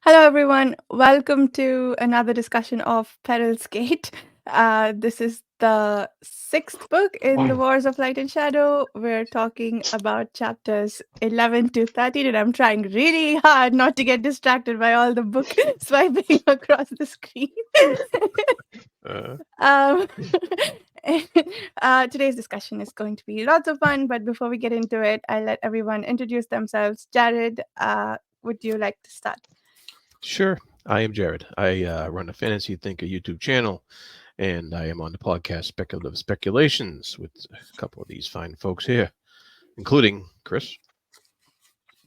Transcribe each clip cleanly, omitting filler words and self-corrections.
Hello, everyone. Welcome to another discussion of Peril's Gate. This is the sixth book in the Wars of Light and Shadow. We're talking about chapters 11 to 13, and I'm trying really hard not to get distracted by all the book swiping across the screen. Uh, um, today's discussion is going to be lots of fun, but before we get into it, I'll let everyone introduce themselves. Jared, would you like to start? sure. I am Jared. I run a Fantasy Thinker YouTube channel, and I am on the podcast Speculative Speculations with a couple of these fine folks here, including Chris.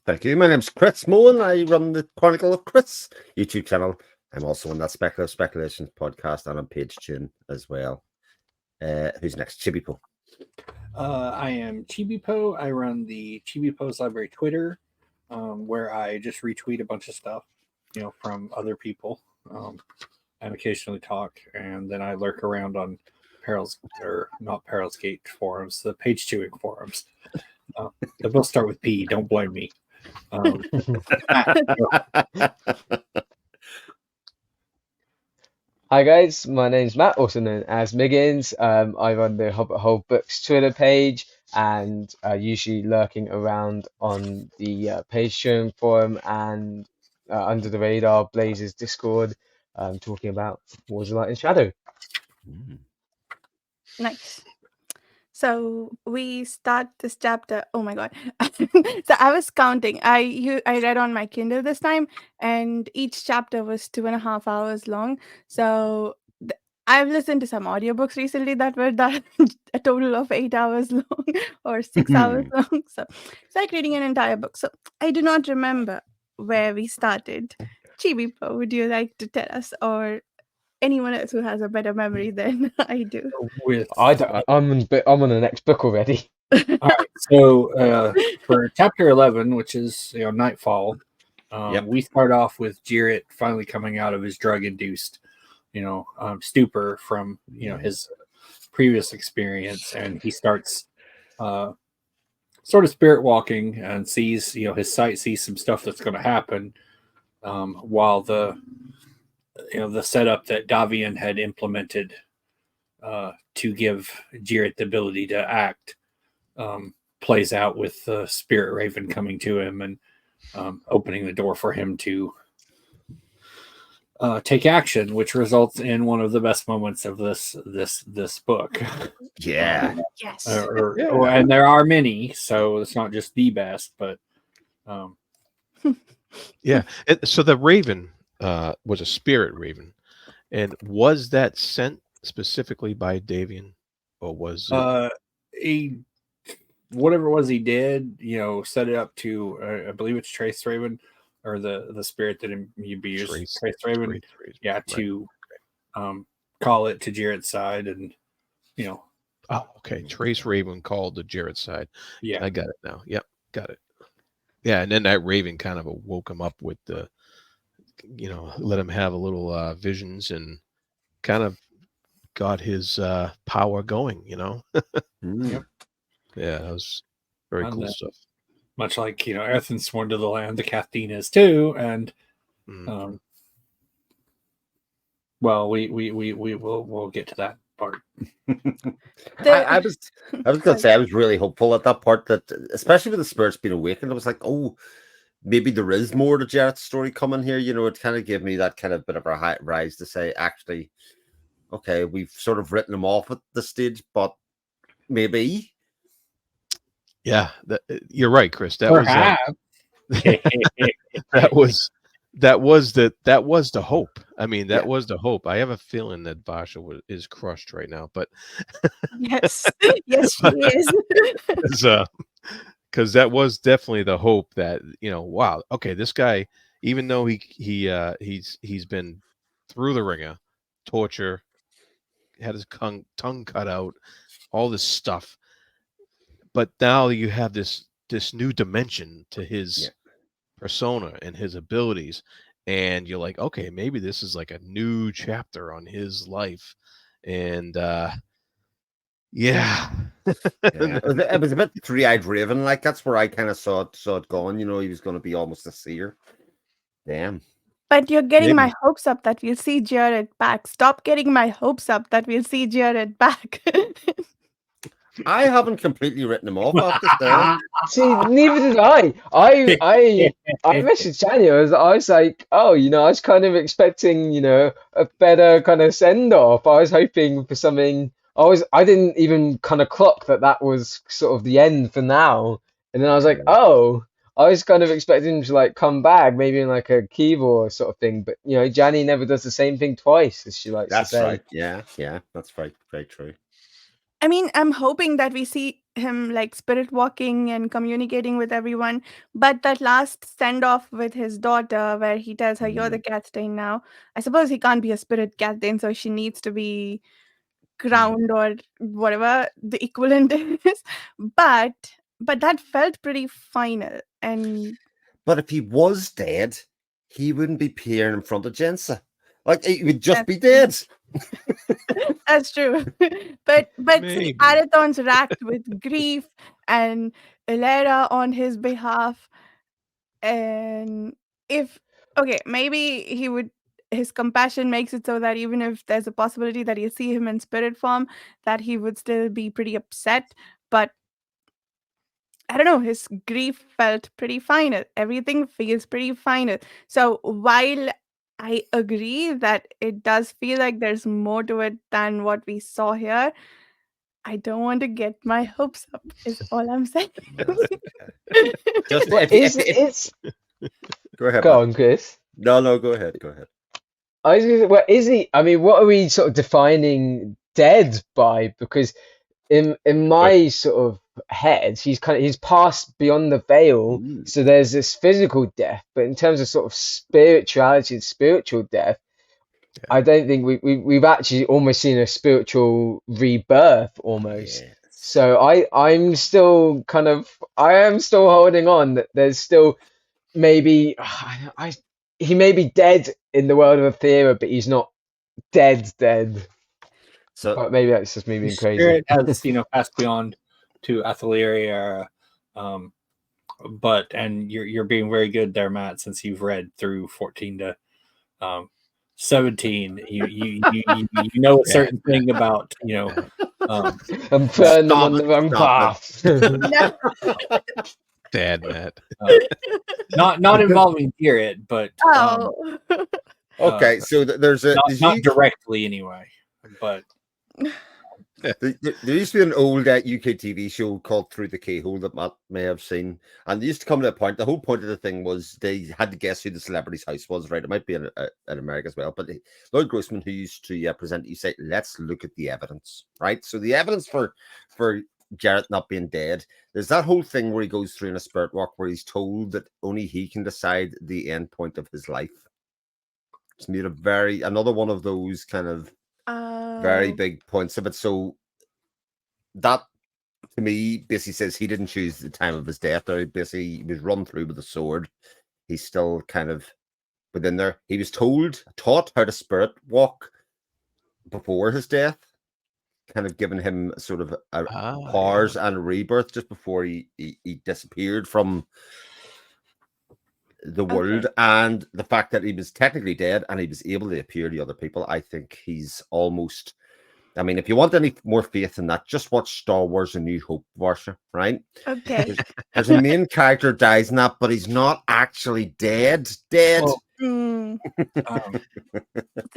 Thank you. My name's Chris Mullen. I run the Chronicle of Chris YouTube channel. I'm also on that Speculative Speculations podcast and on Page Tune as well. Who's next? Chibipo. I am Chibipo. I run the Chibipo's Library Twitter, where I just retweet a bunch of stuff, from other people, and occasionally talk. And then I lurk around on not Peril's Gate forums, the Page Chewing forums. They both start with P. Don't blame me. Hi guys, my name's Matt, also known as Miggins. I run the Hobbit Hole Books Twitter page and usually lurking around on the Page Sharing forum and Under the Radar Blazers Discord, talking about Wars of Light and Shadow. Nice. So we start this chapter. Oh my god! So I was counting. I read on my Kindle this time, and each chapter was 2.5 hours long. So I've listened to some audiobooks recently that were that a total of 8 hours long or 6 hours long. So it's like reading an entire book. So I do not remember where we started. Chibipo, would you like to tell us, or anyone else who has a better memory than I do? I'm on the next book already. All right. So for chapter 11, which is Nightfall, we start off with Jarrett finally coming out of his drug-induced, stupor from his previous experience, and he starts sort of spirit walking and sees his sight sees some stuff that's going to happen, while the setup that Davian had implemented to give Jarrett the ability to act plays out with the spirit raven coming to him and opening the door for him to take action, which results in one of the best moments of this book. Yeah. Yes. And there are many, so it's not just the best, but Yeah. So the raven was a spirit raven, and was that sent specifically by Davian, or was it? Whatever it was he did, set it up to I believe it's Trace Raven, or the spirit that you'd be used, Trace Raven, to call it to Jarrett's side, and Oh, okay. Trace Raven called the Jarrett side. Yeah, I got it now. Yep, got it. Yeah, and then that raven kind of woke him up with the, let him have a little visions and kind of got his power going. Yep. Yeah, that was very cool stuff. Much like Earthen sworn to the land, the Cathene is too, and well, we'll get to that part. I was gonna say I was really hopeful at that part, that especially with the spirits being awakened, I was like, oh, maybe there is more to Jarrett's story coming here. It kind of gave me that kind of bit of a high rise to say, actually, okay, we've sort of written him off at this stage, but maybe. Yeah, you're right, Chris. That Perhaps. that was the hope. I mean, that was the hope. I have a feeling that Basha is crushed right now, but yes, yes, she is. Because that was definitely the hope that wow, okay, this guy, even though he's been through the ringer, torture, had his tongue cut out, all this stuff, but now you have this new dimension to his persona and his abilities, and you're like, okay, maybe this is like a new chapter on his life, and It was a bit three-eyed raven, like that's where I kind of saw it going. He was going to be almost a seer. Damn. But you're getting Maybe. my hopes up that we'll see Jared back. Stop getting my hopes up that we'll see Jared back. I haven't completely written him off, I have to say. See, neither did I. I messaged Janny. I was like, oh, I was kind of expecting, a better kind of send off. I was hoping for something. I didn't even kind of clock that was sort of the end for now. And then I was like, oh, I was kind of expecting him to like come back, maybe in like a keyboard sort of thing. But Janny never does the same thing twice, as she likes to That's say. right. Yeah, that's very, very true. I mean, I'm hoping that we see him like spirit walking and communicating with everyone. But that last send off with his daughter, where he tells her, "You're the cat stain now." I suppose he can't be a spirit cat stain, so she needs to be crowned or whatever the equivalent is. But that felt pretty final. And But if he was dead, he wouldn't be peering in front of Jensa. Like, he would just be dead. That's true. But see, Maybe. Arathon's racked with grief and Ilera on his behalf. And maybe his compassion makes it so that even if there's a possibility that you see him in spirit form, that he would still be pretty upset. But I don't know, his grief felt pretty final. Everything feels pretty final. So while I agree that it does feel like there's more to it than what we saw here, I don't want to get my hopes up, is all I'm saying. Just Well, it's go ahead. go Matt. on, Chris. No, go ahead. Go ahead. I was gonna say, well, is he? I mean, what are we sort of defining dead by? Because in my sort of head, he's passed beyond the veil. So there's this physical death, but in terms of sort of spirituality and spiritual death, I don't think we've actually almost seen a spiritual rebirth almost. Yes. So I am still holding on that there's still maybe he may be dead in the world of Aethera, but he's not dead. So But maybe that's just me being crazy. Spirit has passed beyond to Aethera, and you're being very good there, Matt, since you've read through 14 to 17. You know a certain thing about I'm putting them on the wrong path. Dad, Matt. not involving Garrett, but okay. So there's a not directly anyway, but. There used to be an old UK TV show called Through the Keyhole that Matt may have seen, and they used to come to a point. The whole point of the thing was they had to guess who the celebrity's house was. Right, it might be in America as well. But Lloyd Grossman, who used to present, you say, "Let's look at the evidence." Right, so the evidence for Jarrett not being dead. There's that whole thing where he goes through in a spirit walk where he's told that only he can decide the end point of his life. It's made another one of those kind of very big points of it. So that to me basically says he didn't choose the time of his death, or basically he was run through with a sword. He's still kind of within there. He was taught how to spirit walk before his death, kind of giving him sort of powers and rebirth just before he disappeared from the world. And the fact that he was technically dead and he was able to appear to other people, I think he's almost, I mean, if you want any more faith in that, just watch Star Wars: A New Hope, Varsha, right? Okay. There's a main character dies in that, but he's not actually dead. Well, so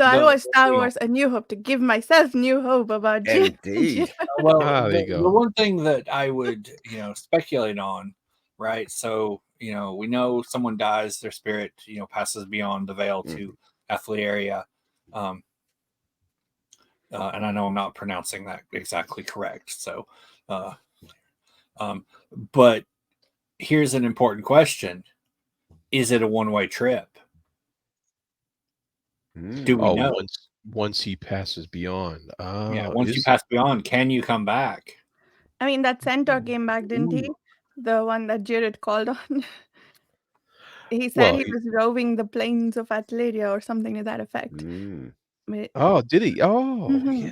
I watched Star Wars: A New Hope to give myself new hope about Indeed. Well, there you go. The one thing that I would, speculate on, right? So, we know someone dies, their spirit, passes beyond the veil to Aethera. And I know I'm not pronouncing that exactly correct. So, but here's an important question: is it a one-way trip? Do we know? Once he passes beyond. Once you pass beyond, can you come back? I mean, that centaur came back, didn't he? The one that Jared called on. He said he was roving the plains of Atlaria or something to that effect. Oh, did he? Oh, yeah.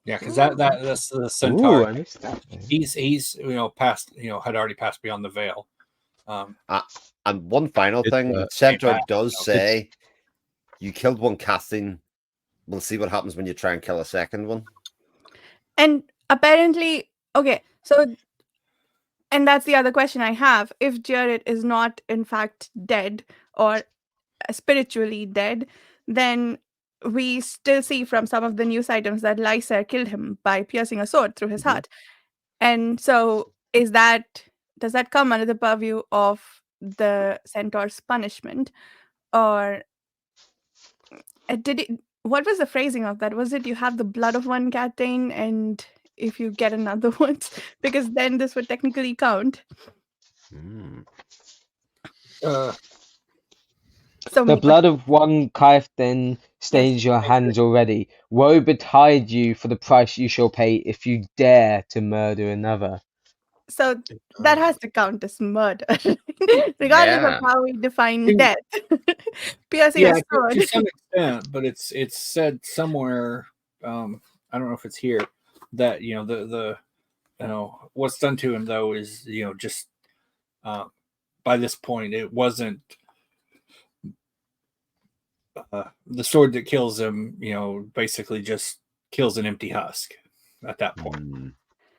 Yeah, because that's the centaur. Ooh, I missed that. He's passed had already passed beyond the veil. And one final thing, the centaur does say you killed one casting. We'll see what happens when you try and kill a second one. And apparently, okay, so, and that's the other question I have. If Jared is not, in fact, dead or spiritually dead, then we still see from some of the news items that Lysair killed him by piercing a sword through his heart. And so, does that come under the purview of the centaur's punishment, or did it? What was the phrasing of that? Was it you have the blood of one Catane, and if you get another one, because then this would technically count. The blood of one Kaifden stains your hands already. Woe betide you for the price you shall pay if you dare to murder another. So that has to count as murder, regardless of how we define death. Piercing a sword. To some extent, but it's said somewhere. I don't know if it's here that the what's done to him though is just by this point it wasn't the sword that kills him. Basically just kills an empty husk at that point.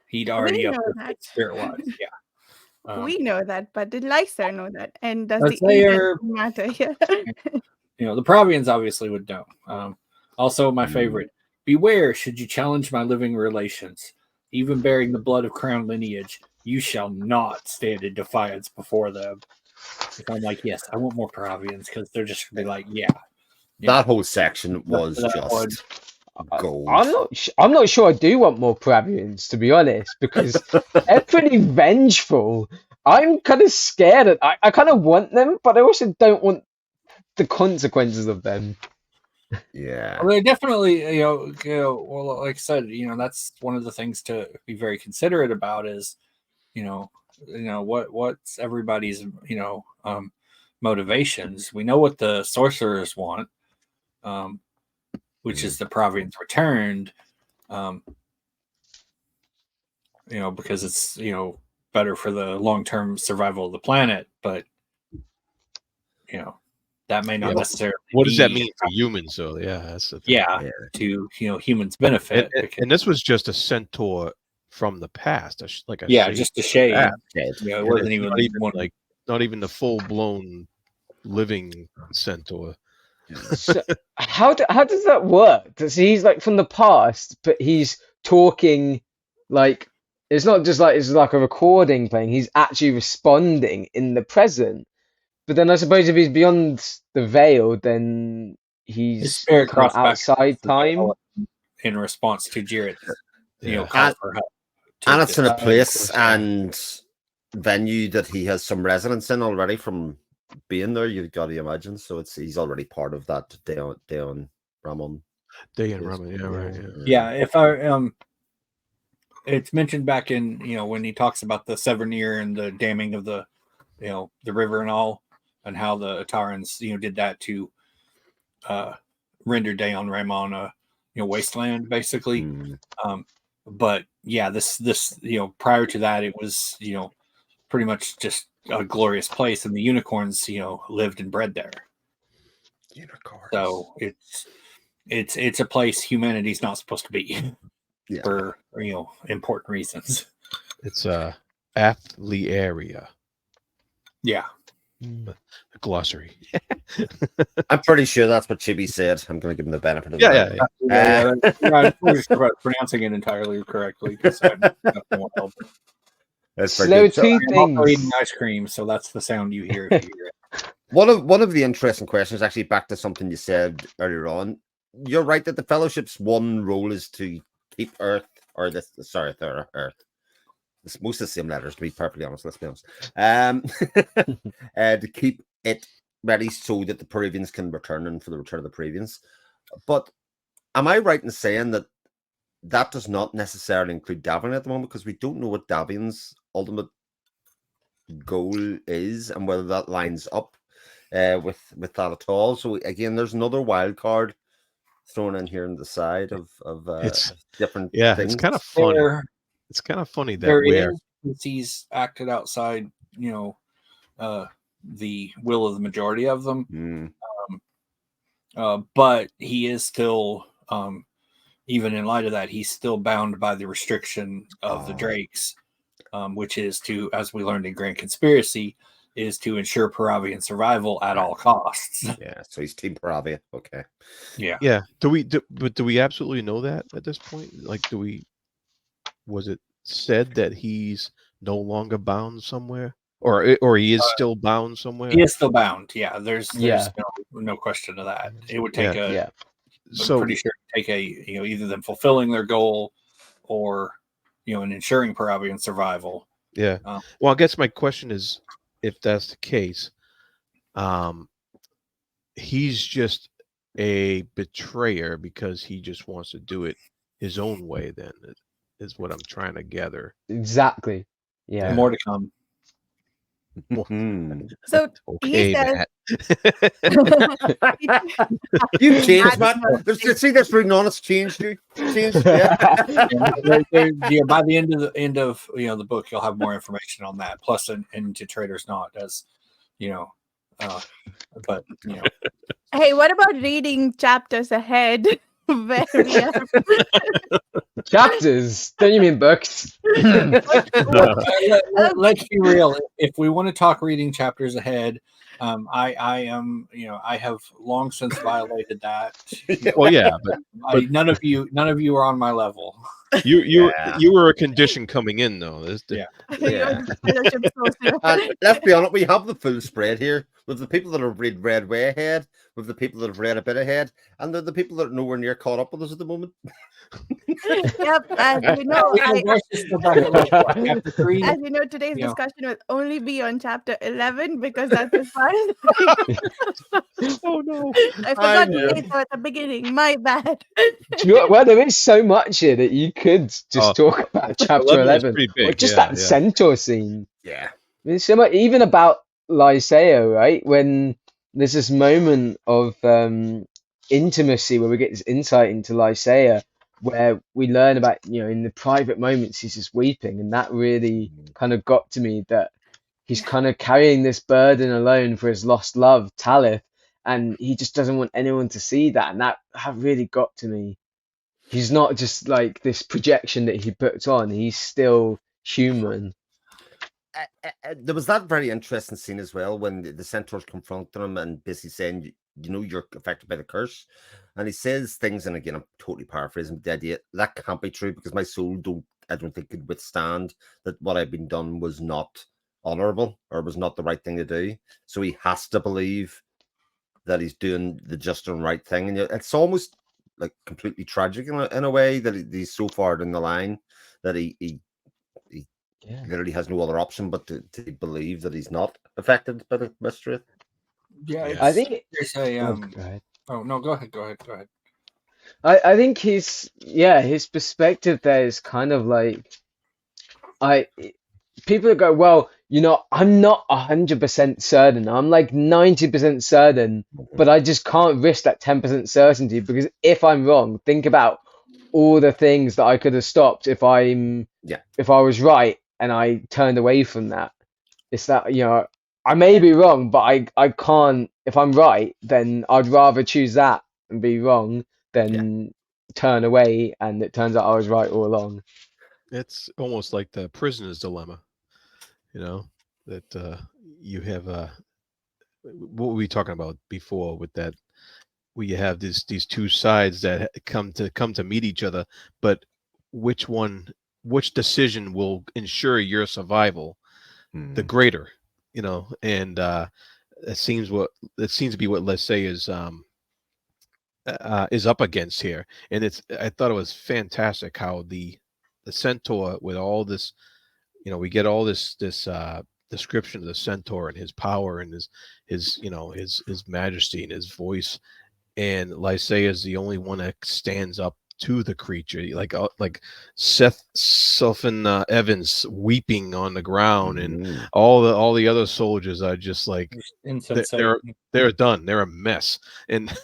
He'd already up spirit wise, yeah. We know that, but did Lysair know that? And does the intent matter here? The Pravians obviously would know. Also, my favorite: beware, should you challenge my living relations, even bearing the blood of crown lineage, you shall not stand in defiance before them. If I'm like, yes, I want more Pravians because they're just gonna be like, yeah. That whole section was just gold. I'm not sure I do want more Pravians, to be honest, because they're pretty vengeful. I'm kind of scared. I kind of want them, but I also don't want the consequences of them. Yeah. Well, they definitely, well, like I said, that's one of the things to be very considerate about is, what's everybody's, motivations. We know what the sorcerers want, which is the Pravians returned, because it's, better for the long-term survival of the planet, but, that may not necessarily. What does that mean for humans, though? Yeah, that's the thing. To humans' benefit. And this was just a centaur from the past, like a just a shade. It wasn't even not even the full-blown living centaur. So how does that work? So he's like from the past, but he's talking like it's not just like it's like a recording playing. He's actually responding in the present. But then I suppose if he's beyond the veil, then he's kind of outside time. In response to Jared, call for help. And it's in a place and venue that he has some resonance in already from being there. You've got to imagine. So he's already part of that Daon Ramon. Daon Ramon, yeah, right. Yeah, if I it's mentioned back in when he talks about the Severnir and the damming of the the river and all. And how the Atarans, did that to render Daon Ramon a wasteland, basically. But yeah, this prior to that, it was pretty much just a glorious place, and the unicorns lived and bred there. Unicorns. So it's a place humanity's not supposed to be for important reasons. It's Athlearia. Yeah. The glossary. I'm pretty sure that's what Chibi said. I'm going to give him the benefit of that. I'm just pronouncing it entirely correctly. That's Slow two things. I'm eating ice cream, so that's the sound you hear if you hear it. One of the interesting questions, actually, back to something you said earlier on. You're right that the Fellowship's one role is to keep Earth, Earth. It's most of the same letters, to be perfectly honest. Let's be honest. To keep it ready so that the Peruvians can return and for the return of the Peruvians. But am I right in saying that that does not necessarily include Davian at the moment, because we don't know what Davian's ultimate goal is and whether that lines up with that at all? So again, there's another wild card thrown in here on the side of different things. It's kind of funny. It's kind of funny that he's acted outside, the will of the majority of them. but he is still, even in light of that, he's still bound by the restriction of the Drakes, which is to, as we learned in Grand Conspiracy, is to ensure Paravian survival at all costs. Yeah, so he's Team Paravia. Okay. Yeah. Yeah. Do we absolutely know that at this point? Like, was it said that he's no longer bound somewhere, or he is still bound somewhere? He is still bound. Yeah, there's Yeah. no question of that. It would take Yeah. So I'm pretty sure it would take either them fulfilling their goal or and ensuring Paravian survival. yeah. Well, I guess my question is, if that's the case, he's just a betrayer because he just wants to do it his own way. Then is what I'm trying to gather. Exactly. Yeah. More to come. So he Okay, says, Matt. You changed, Matt. See, that's being honest. Changed you. Changed. Yeah. By the end of the book, you'll have more information on that. Plus, into Trader's Knot, as but hey, what about reading chapters ahead? Where we are? Chapters? Don't you mean books? Let's be real. If we want to talk reading chapters ahead, I am, I have long since violated that. Well, yeah, but none of you are on my level. you were a condition coming in, though. Yeah. Yeah. Let's be honest, we have the full spread here with the people that have read way ahead, with the people that have read a bit ahead, and the people that are nowhere near caught up with us at the moment. Yep, as you know, today's discussion will only be on chapter 11 because that's as far as Oh no! I forgot to say so at the beginning. My bad. Well, there is so much here that you could just talk about chapter 11, or just that centaur scene. Yeah, There's so much, even about Lysaea, right? When there's this moment of intimacy where we get this insight into Lysaea, where we learn about, in the private moments he's just weeping, and that really kind of got to me, that he's kind of carrying this burden alone for his lost love, Talith, and he just doesn't want anyone to see that, and that really got to me. He's not just like this projection that he puts on, he's still human. There was that very interesting scene as well when the centaurs confronting him and basically saying, you're affected by the curse. And he says things, and again, I'm totally paraphrasing, but the idea that can't be true because my soul I don't think could withstand that what I've been done was not honorable or was not the right thing to do. So he has to believe that he's doing the just and right thing. And it's almost like completely tragic in a way that he's so far down the line that he literally has no other option but to believe that he's not affected by the mystery. Yeah, I think there's a go ahead. Oh no, go ahead. I think his perspective there is kind of like, people that go, well, I'm not 100% certain. I'm like 90% certain, but I just can't risk that 10% certainty, because if I'm wrong, think about all the things that I could have stopped if I was right and I turned away from that. It's that, I may be wrong, but I can't. If I'm right, then I'd rather choose that and be wrong than turn away and it turns out I was right all along. It's almost like the prisoner's dilemma, that you have what were we talking about before with that, where you have these two sides that come to meet each other, but which decision will ensure your survival the greater, and it seems to be what let's say is up against here. And I thought it was fantastic how the centaur, with all this, we get all this description of the centaur and his power and his majesty and his voice, and Lysaea is the only one that stands up to the creature, like Seth Sullivan Evans weeping on the ground, and all the other soldiers are just like they're done, they're a mess, and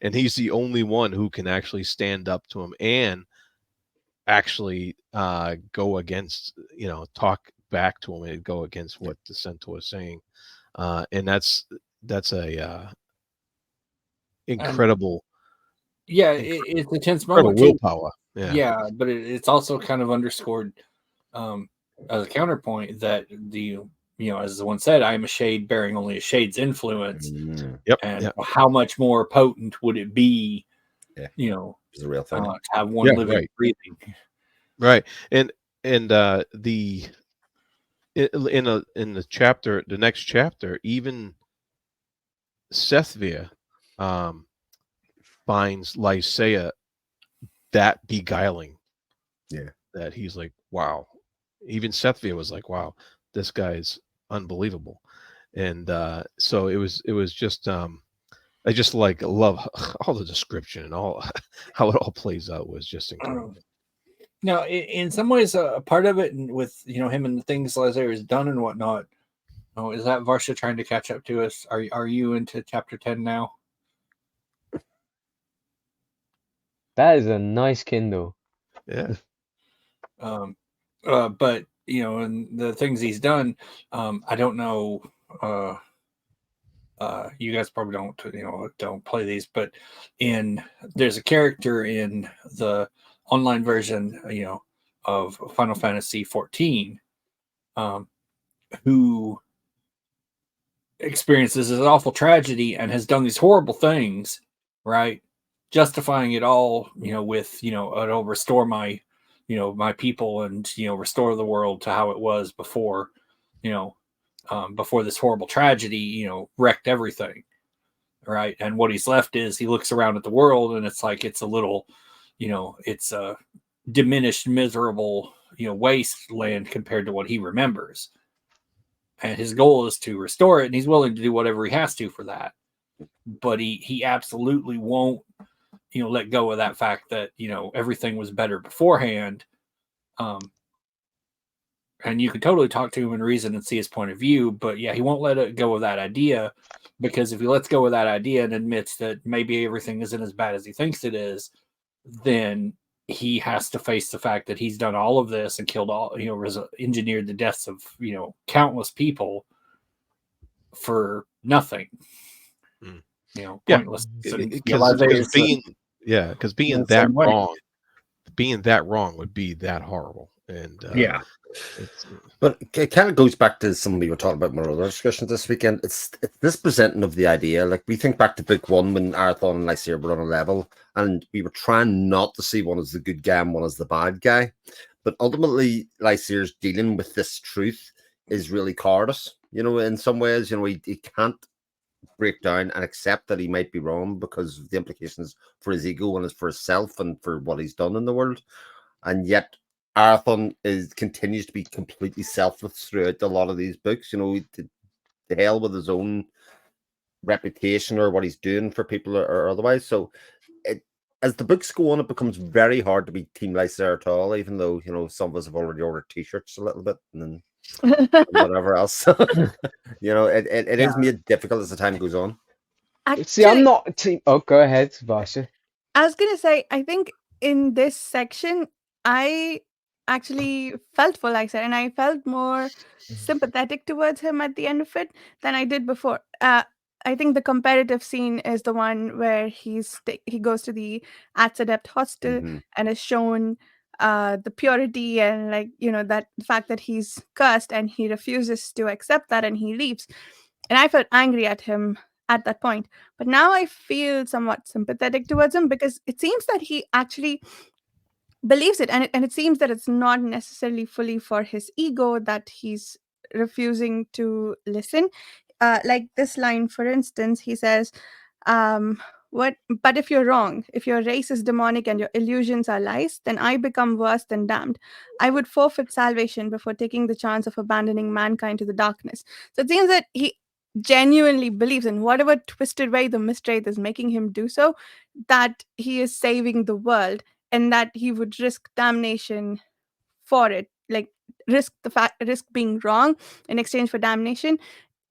and he's the only one who can actually stand up to him and actually go against, talk back to him and go against what the centaur is saying, and that's a incredible. It's a tense Incredible moment too. willpower. Yeah, but it's also kind of underscored as a counterpoint that as the one said, I am a shade bearing only a shade's influence. Yep. And how much more potent would it be, it's a real thing. to have one living, breathing. Right. And the in the chapter, the next chapter, even Sethvia finds Lysaea that beguiling. Yeah. That he's like, wow. Even Sethvia was like, wow, this guy's unbelievable. And so it was just I just love all the description and all how it all plays out was just incredible. Now, in some ways, a part of it with him and the things Lysaea has done and whatnot. Oh, is that Varsha trying to catch up to us? Are you into chapter 10 now? That is a nice Kindle. Yeah. But and the things he's done, I don't know. You guys probably don't play these, but there's a character in the online version, of Final Fantasy 14, who experiences this awful tragedy and has done these horrible things, right? Justifying it all, with it'll restore my people and restore the world to how it was before, before this horrible tragedy, wrecked everything, right? And what he's left is he looks around at the world and it's like it's a little, it's a diminished, miserable, wasteland compared to what he remembers. And his goal is to restore it, and he's willing to do whatever he has to for that. But he absolutely won't, let go of that fact that everything was better beforehand. And you can totally talk to him and reason and see his point of view, but yeah, he won't let it go of that idea, because if he lets go of that idea and admits that maybe everything isn't as bad as he thinks it is, then he has to face the fact that he's done all of this and killed all, engineered the deaths of, countless people for nothing. Pointless. Because being that wrong, being that wrong would be that horrible. And but it kind of goes back to something we were talking about in our other discussions this weekend. It's this presenting of the idea. Like, we think back to book 1 when Arathon and Lysaea were on a level, and we were trying not to see one as the good guy and one as the bad guy. But ultimately, Lysaea's dealing with this truth is really cowardice. In some ways, he can't break down and accept that he might be wrong because of the implications for his ego and for himself and for what he's done in the world. And yet Arathon continues to be completely selfless throughout a lot of these books. To hell with his own reputation or what he's doing for people or otherwise. So as the books go on, it becomes very hard to be Team Lysaea at all, even though some of us have already ordered t-shirts a little bit and whatever else. It is made difficult as the time goes on. Actually, See, I'm not a team. Oh, go ahead, Varsha. I was gonna say, I think in this section, I actually felt for Lysaea, and I felt more sympathetic towards him at the end of it than I did before. I think the comparative scene is the one where he goes to the Adept hostel and is shown the purity and that the fact that he's cursed, and he refuses to accept that and he leaves. And I felt angry at him at that point. But now I feel somewhat sympathetic towards him, because it seems that he actually believes it, and it seems that it's not necessarily fully for his ego that he's refusing to listen. Like this line, for instance, he says, what but if you're wrong, if your race is demonic and your illusions are lies, then I become worse than damned. I would forfeit salvation before taking the chance of abandoning mankind to the darkness. So it seems that he genuinely believes, in whatever twisted way the Mistwraith is making him do so, that he is saving the world, and that he would risk damnation for it, like risk being wrong in exchange for damnation,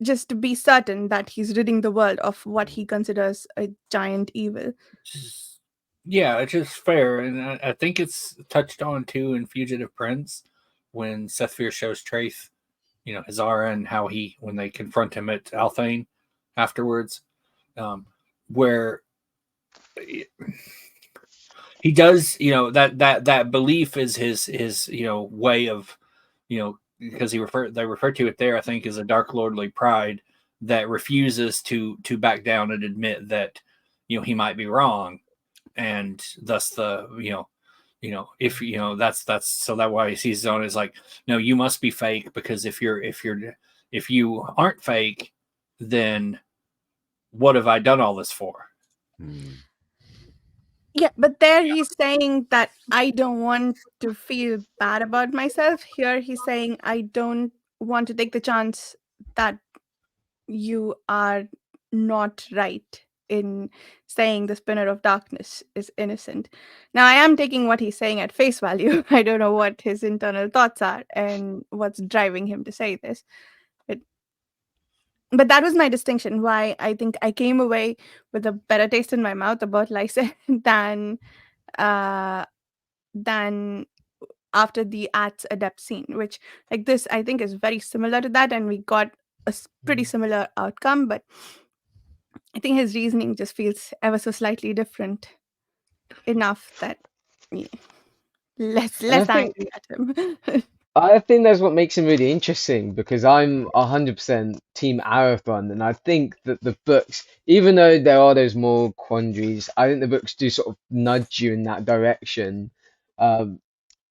just to be certain that he's ridding the world of what he considers a giant evil. Yeah, it's just fair, and I think it's touched on too in Fugitive Prince when Sethvir shows Traith, his aura, and how when they confront him at Althane afterwards, where he does, that belief is his way of, because they refer to it there, I think, as a dark lordly pride that refuses to back down and admit that he might be wrong, and thus if that's so that why he sees his own as like, no, you must be fake, because if you aren't fake, then what have I done all this for? Yeah, but there he's saying that I don't want to feel bad about myself. Here he's saying I don't want to take the chance that you are not right in saying the spinner of darkness is innocent. Now, I am taking what he's saying at face value. I don't know what his internal thoughts are and what's driving him to say this. But that was my distinction, why I think I came away with a better taste in my mouth about Lysa uh, than after the Ats Adept scene, which, like, this I think is very similar to that, and we got a pretty similar outcome, but I think his reasoning just feels ever so slightly different enough that yeah, less And I less think angry at him. I think that's what makes him really interesting, because I'm 100% Team Arathon, and I think that the books, even though there are those more quandaries, I think the books do sort of nudge you in that direction. Um,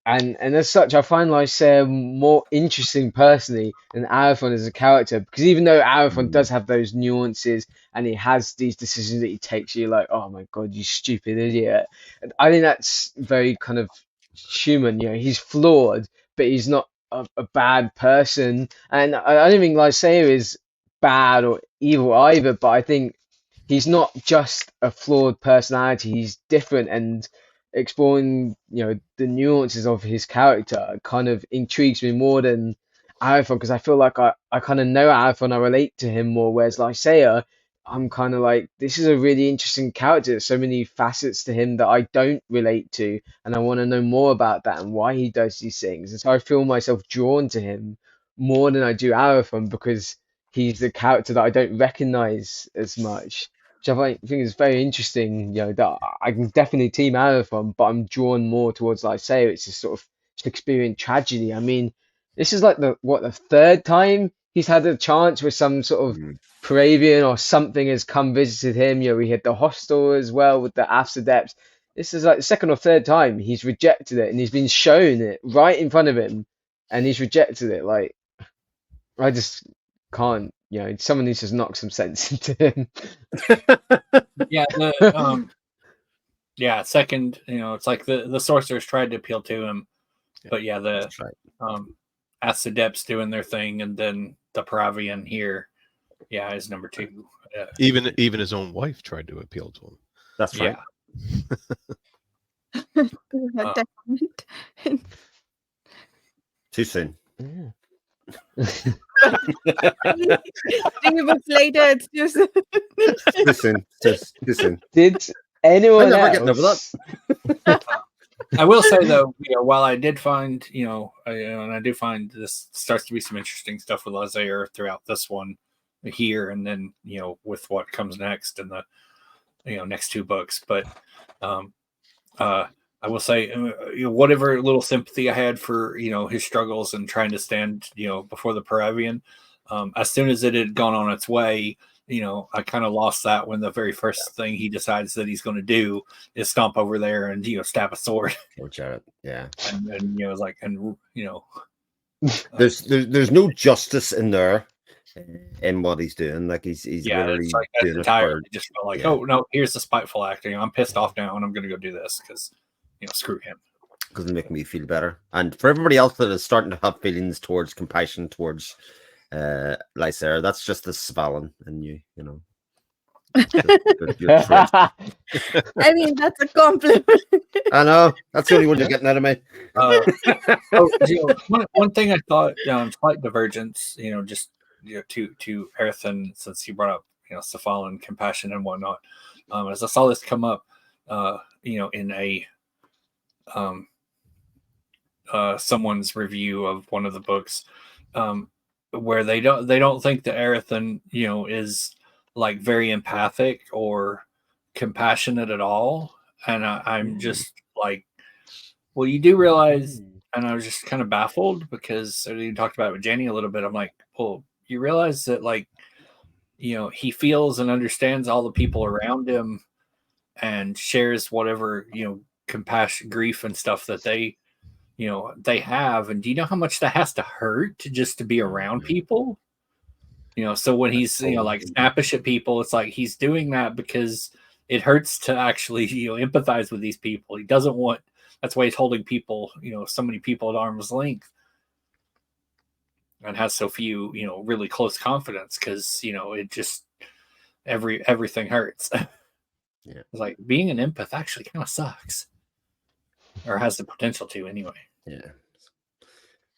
and as such, I find Lysaea more interesting personally than Arathon as a character, because even though Arathon does have those nuances and he has these decisions that he takes, you're like, oh my god, you stupid idiot. And I think that's very kind of human. He's flawed, but he's not a bad person. And I don't think Lysaea is bad or evil either, but I think he's not just a flawed personality. He's different, and exploring the nuances of his character kind of intrigues me more than Arathon, because I feel like I kind of know Arathon, I relate to him more, whereas Lysaea, I'm kind of like, this is a really interesting character. There's so many facets to him that I don't relate to, and I want to know more about that and why he does these things. And so I feel myself drawn to him more than I do Arathon, because he's the character that I don't recognize as much. Which I think is very interesting, that I can definitely team Arathon, but I'm drawn more towards Lysaea. It's just sort of Shakespearean tragedy. I mean, this is like the third time he's had a chance with some sort of Paravian or something has come visited him. We had the hostel as well with the Adept. This is like the second or third time he's rejected it, and he's been shown it right in front of him, and he's rejected it. Like, I just can't. Someone needs to knock some sense into him. Yeah, second, it's like the sorcerers tried to appeal to him, but yeah, the Adepts doing their thing, and then the Paravian here, is number two. Even his own wife tried to appeal to him. That's right. Too soon. Yeah. 3 books later, it's too soon. Too soon. Did anyone else? I will say though, while I did find, and I do find this starts to be some interesting stuff with Lysaea throughout this one here, and then with what comes next in the next two books, but I will say, whatever little sympathy I had for his struggles and trying to stand before the Paravian, as soon as it had gone on its way, I kind of lost that when the very first thing he decides that he's going to do is stomp over there and stab a sword. Yeah, and it's like, there's no justice in there in what he's doing. Like he's literally it's like doing tired. It just felt like, oh no, here's the spiteful acting. I'm pissed off now, and I'm going to go do this because screw him. Doesn't make me feel better. And for everybody else that is starting to have feelings towards compassion towards Lysaea, that's just the Svalin in you, I mean, that's a compliment. I know. That's the only one you're getting out of me. One thing I thought, slight divergence, just to Arathon, since you brought up, Svalin, compassion and whatnot. As I saw this come up, in a someone's review of one of the books, where they don't think that Arathon is like very empathic or compassionate at all. And I'm just like, well, you do realize, and I was just kind of baffled because you talked about it with Janny a little bit. I'm like, well, you realize that, like, he feels and understands all the people around him and shares whatever, compassion, grief and stuff that they have. And do you know how much that has to hurt to be around people? So when he's, like snappish at people, it's like he's doing that because it hurts to actually, empathize with these people. He doesn't want, that's why he's holding people, so many people at arm's length and has so few, really close confidence because, it just, everything hurts. Yeah. It's like being an empath actually kind of sucks, or has the potential to anyway. Yeah.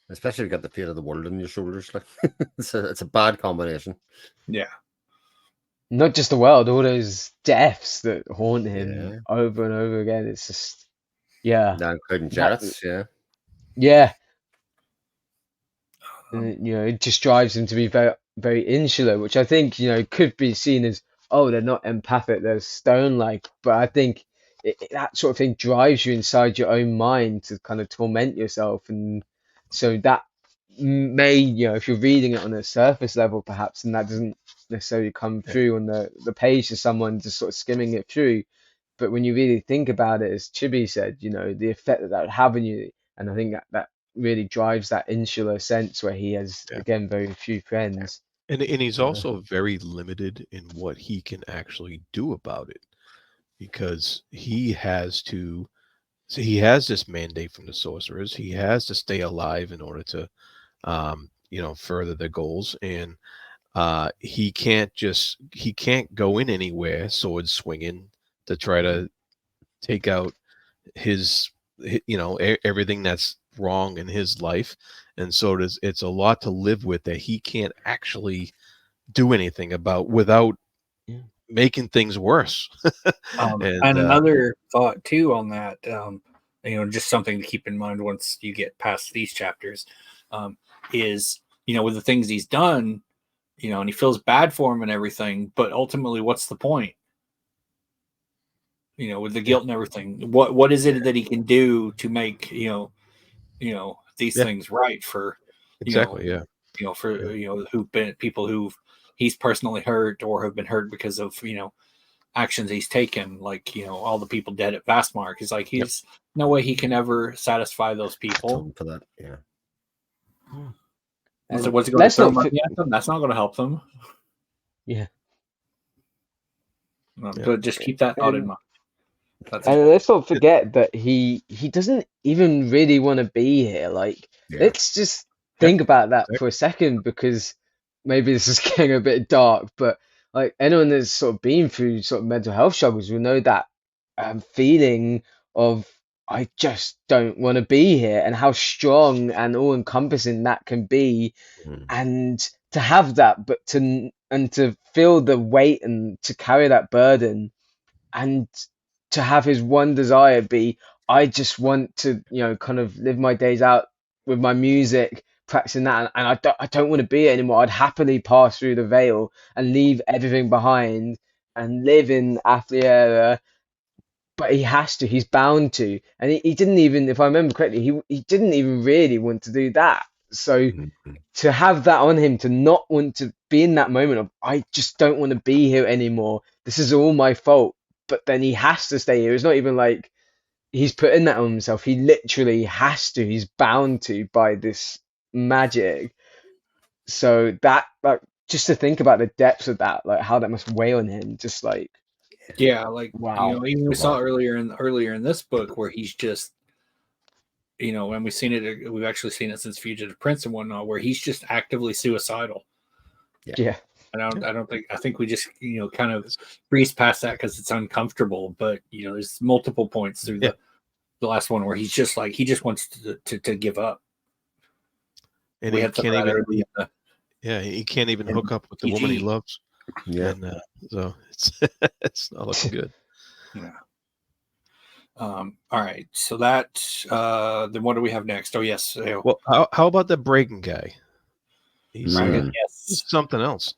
Especially if you got the fate of the world on your shoulders. Like it's a bad combination. Yeah. Not just the world, all those deaths that haunt him over and over again. It's just, Now including Jarrett's, yeah. And, it just drives him to be very, very insular, which I think, could be seen as, oh, they're not empathic, they're stone-like. But I think that sort of thing drives you inside your own mind to kind of torment yourself. And so that may, if you're reading it on a surface level, perhaps, and that doesn't necessarily come through on the page to someone just sort of skimming it through. But when you really think about it, as Chibi said, the effect that would have on you, and I think that really drives that insular sense where he has, again, very few friends. And he's also very limited in what he can actually do about it, because he has this mandate from the sorcerers. He has to stay alive in order to, further their goals. And he can't go in anywhere sword swinging to try to take out his everything that's wrong in his life. And so it's a lot to live with that he can't actually do anything about without making things worse. and another thought too on that, just something to keep in mind once you get past these chapters, is, with the things he's done, and he feels bad for him and everything, but ultimately what's the point? With the guilt and everything, what is it that he can do to make, these things right for, who've been people who he's personally hurt or have been hurt because of, actions he's taken, like, all the people dead at Vastmark. He's like, he's no way he can ever satisfy those people for that. Yeah. So what's he going to throw money at them? That's not going to help them. Yeah. But just keep that thought in mind. And let's not forget that he doesn't even really want to be here. Like, let's just think about that for a second, because maybe this is getting a bit dark, but like anyone that's sort of been through sort of mental health struggles will know that feeling of, I just don't want to be here, and how strong and all encompassing that can be. And to have that, but to feel the weight and to carry that burden, and to have his one desire be, I just want to, kind of live my days out with my music, practicing that, and I don't want to be it anymore. I'd happily pass through the veil and leave everything behind and live in Athliera, but he has to, he's bound to. And he didn't even, if I remember correctly, he didn't even really want to do that. So to have that on him, to not want to be in that moment of, I just don't want to be here anymore, this is all my fault, but then he has to stay here. It's not even like he's putting that on himself. He literally has to. He's bound to by this magic. So that, like, just to think about the depths of that, like how that must weigh on him, just like, wow. Even we saw earlier in this book where he's just, and we've actually seen it since Fugitive Prince and whatnot, where he's just actively suicidal. Yeah. I think we just, kind of breeze past that because it's uncomfortable, but there's multiple points through the last one where he's just like, he just wants to give up. And he can't even, he can't even hook up with the woman he loves. Yeah. And, so it's not looking good. Yeah. All right. So that, then what do we have next? Oh, yes. Well, how about the Bragan guy? He's something else.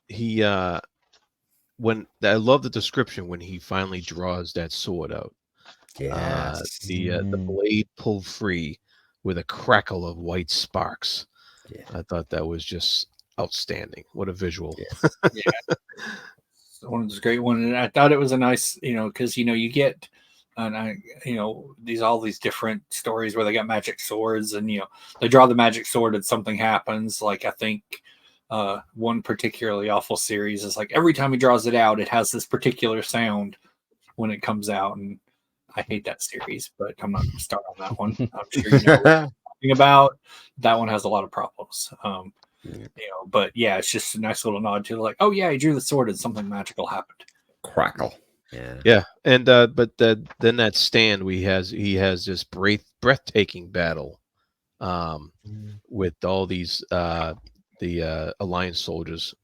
He when I love the description when he finally draws that sword out. Yes. The blade pulled free with a crackle of white sparks. Yeah. I thought that was just outstanding. What a visual. Yeah. One of those great ones. And I thought it was a nice, because you get, and all these different stories where they got magic swords, and they draw the magic sword and something happens. Like I think one particularly awful series is like every time he draws it out, it has this particular sound when it comes out, and I hate that series, but I'm not going to start on that one. I'm sure you know what I'm talking about. That one has a lot of problems. But yeah, it's just a nice little nod to like, oh yeah, he drew the sword and something magical happened. Crackle. Yeah, and but then that stand he has this breathtaking battle, with all these the Alliance soldiers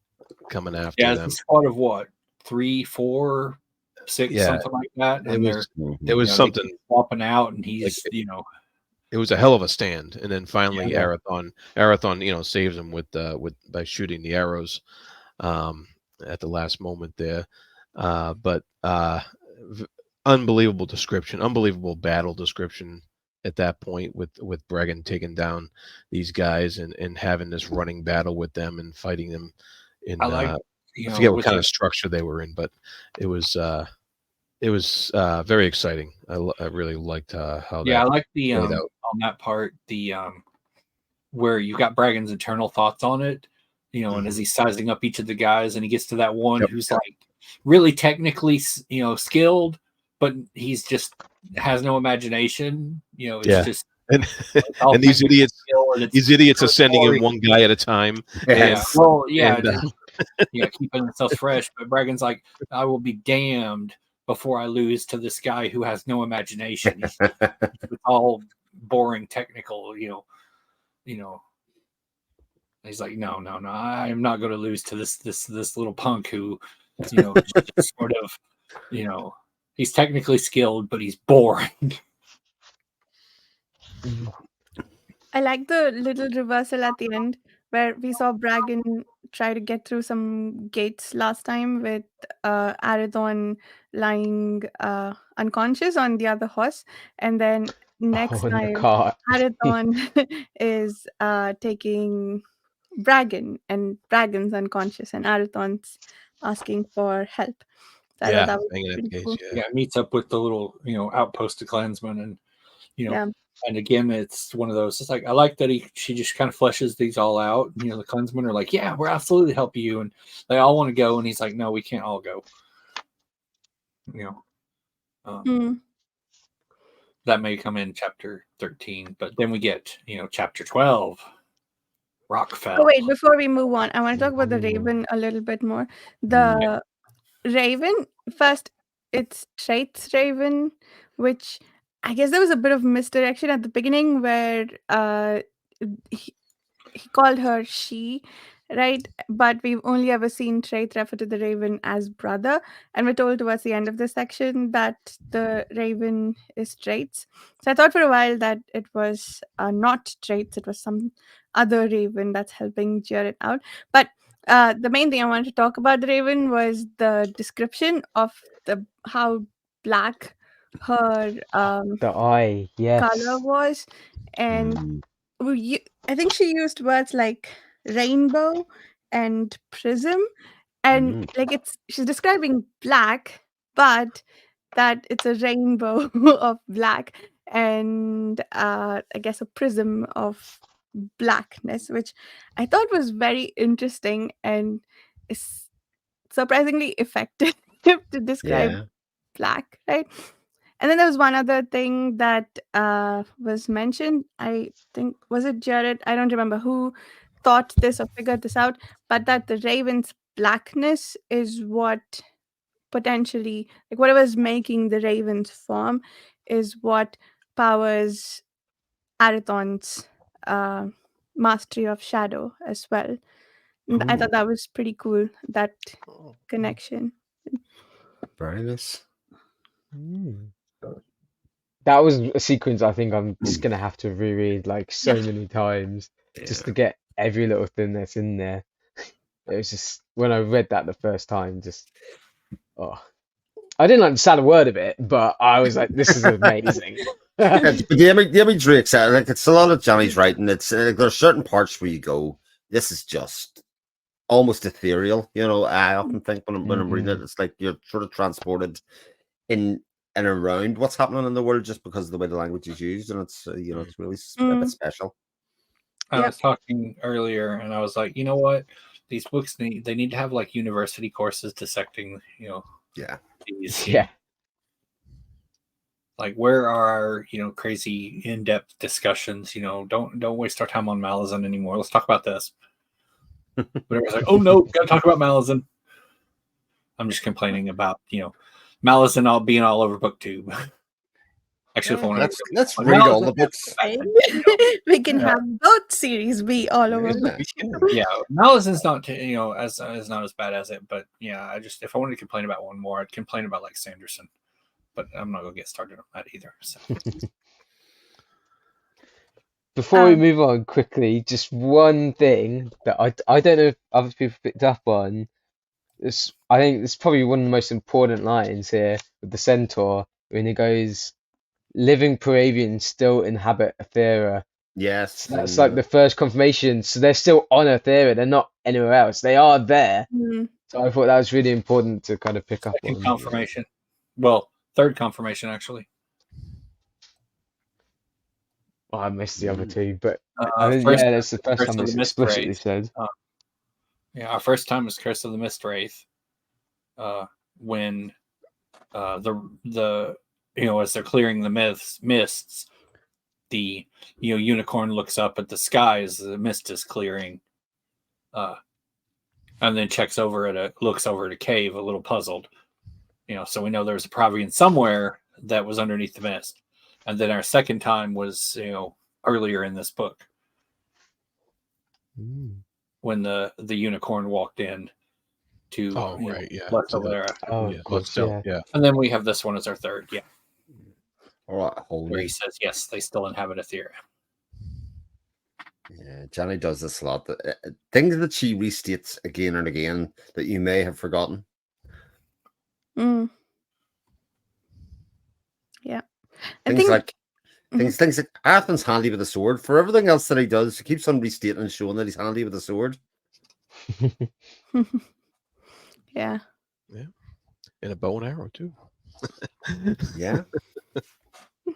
coming after Yeah, them. it's a squad of what, 3, 4, 6, something like that, and it was something swapping out, and he's It was a hell of a stand, and then finally Yeah. Arathon saves him with by shooting the arrows at the last moment there. But unbelievable description, unbelievable battle description at that point with Bregan taking down these guys and having this running battle with them and fighting them in I like, I forget what kind of structure they were in, but it was very exciting. I really liked how that I like the played out. on that part, the where you got Bragan's internal thoughts on it, and as he's sizing up each of the guys, and he gets to that one who's like really technically skilled, but he's just has no imagination. It's just and these idiots are sending in one guy at a time. Yes. Keeping themselves fresh. But Bragan's like, I will be damned before I lose to this guy who has no imagination. It's all boring, technical. He's like, no, I'm not going to lose to this little punk who, sort of, he's technically skilled, but he's boring. I like the little reversal at the end where we saw Bragan try to get through some gates last time with Arathon lying unconscious on the other horse, and then next in the time cart. Arathon is taking Bragan, and Bragan's unconscious, and Arathon's asking for help. So I thought that was pretty cool. Meets up with the little outpost of clansmen, and and again, it's one of those. It's like I like that she just kind of fleshes these all out. The clansmen are like, yeah, we're absolutely help you, and they all want to go, and he's like, no, we can't all go. That may come in chapter 13, but then we get chapter 12. Rockfell. Oh wait, before we move on, I want to talk about the Raven a little bit more. The Raven, first, it's Traith's Raven, which I guess there was a bit of misdirection at the beginning where he called her she, right? But we've only ever seen Traith refer to the Raven as brother, and we're told towards the end of the section that the Raven is Traith's. So I thought for a while that it was not Traith's, it was some other Raven that's helping Jared out. But the main thing I wanted to talk about the Raven was the description of how black her the eye, color was, and I think she used words like rainbow and prism, and like she's describing black, but that it's a rainbow of black and I guess a prism of blackness, which I thought was very interesting and is surprisingly effective to describe black, right? And then there was one other thing that was mentioned. I think, was it Jared? I don't remember who thought this or figured this out, but that the raven's blackness is what potentially, like whatever is making the raven's form, is what powers Arathon's mastery of shadow as well. And I thought that was pretty cool, that connection. Very nice. That was a sequence I think I'm just gonna have to reread like so many times just to get every little thing that's in there. It was just when I read that the first time, just oh, I didn't understand a word of it, but I was like, this is amazing. But the imagery, like it's a lot of Johnny's writing. It's there's certain parts where you go, this is just almost ethereal. I often think when I'm reading it, it's like you're sort of transported in and around what's happening in the world just because of the way the language is used, and it's it's really a bit special. I was talking earlier, and I was like, you know what? These books need to have like university courses dissecting, these. Yeah. Like, where are our, crazy in-depth discussions? Don't waste our time on Malazan anymore. Let's talk about this. But everyone's like, oh no, gotta talk about Malazan. I'm just complaining about, Malazan all being all over BookTube. Actually, if I want let's read all the books. We can have both series be all over. Yeah, Malazan's not is not as bad as it, but yeah, if I wanted to complain about one more, I'd complain about like Sanderson, but I'm not gonna get started on that either. So. Before we move on quickly, just one thing that I don't know if other people picked up on. I think it's probably one of the most important lines here with the centaur when he goes, living Peravians still inhabit Aethera. Yes. So that's like the first confirmation. So they're still on Aethera. They're not anywhere else. They are there. So I thought that was really important to kind of pick up on. Confirmation. Well, third confirmation, actually. Oh, I missed the other two, but that's the first time it's explicitly said. Our first time was Curse of the Mist Wraith. When the as they're clearing the mists, the unicorn looks up at the sky as the mist is clearing, and then looks over at a cave, a little puzzled. So we know there's a Peravian somewhere that was underneath the mist. And then our second time was earlier in this book when the unicorn walked in to yeah. And then we have this one as our third, All right, where he says yes, they still inhabit Aethera. Yeah, Janny does this a lot. Things that she restates again and again that you may have forgotten. Yeah. Things like Athen's handy with a sword. For everything else that he does, he keeps on restating and showing that he's handy with a sword. Yeah. And a bow and arrow too. Yeah.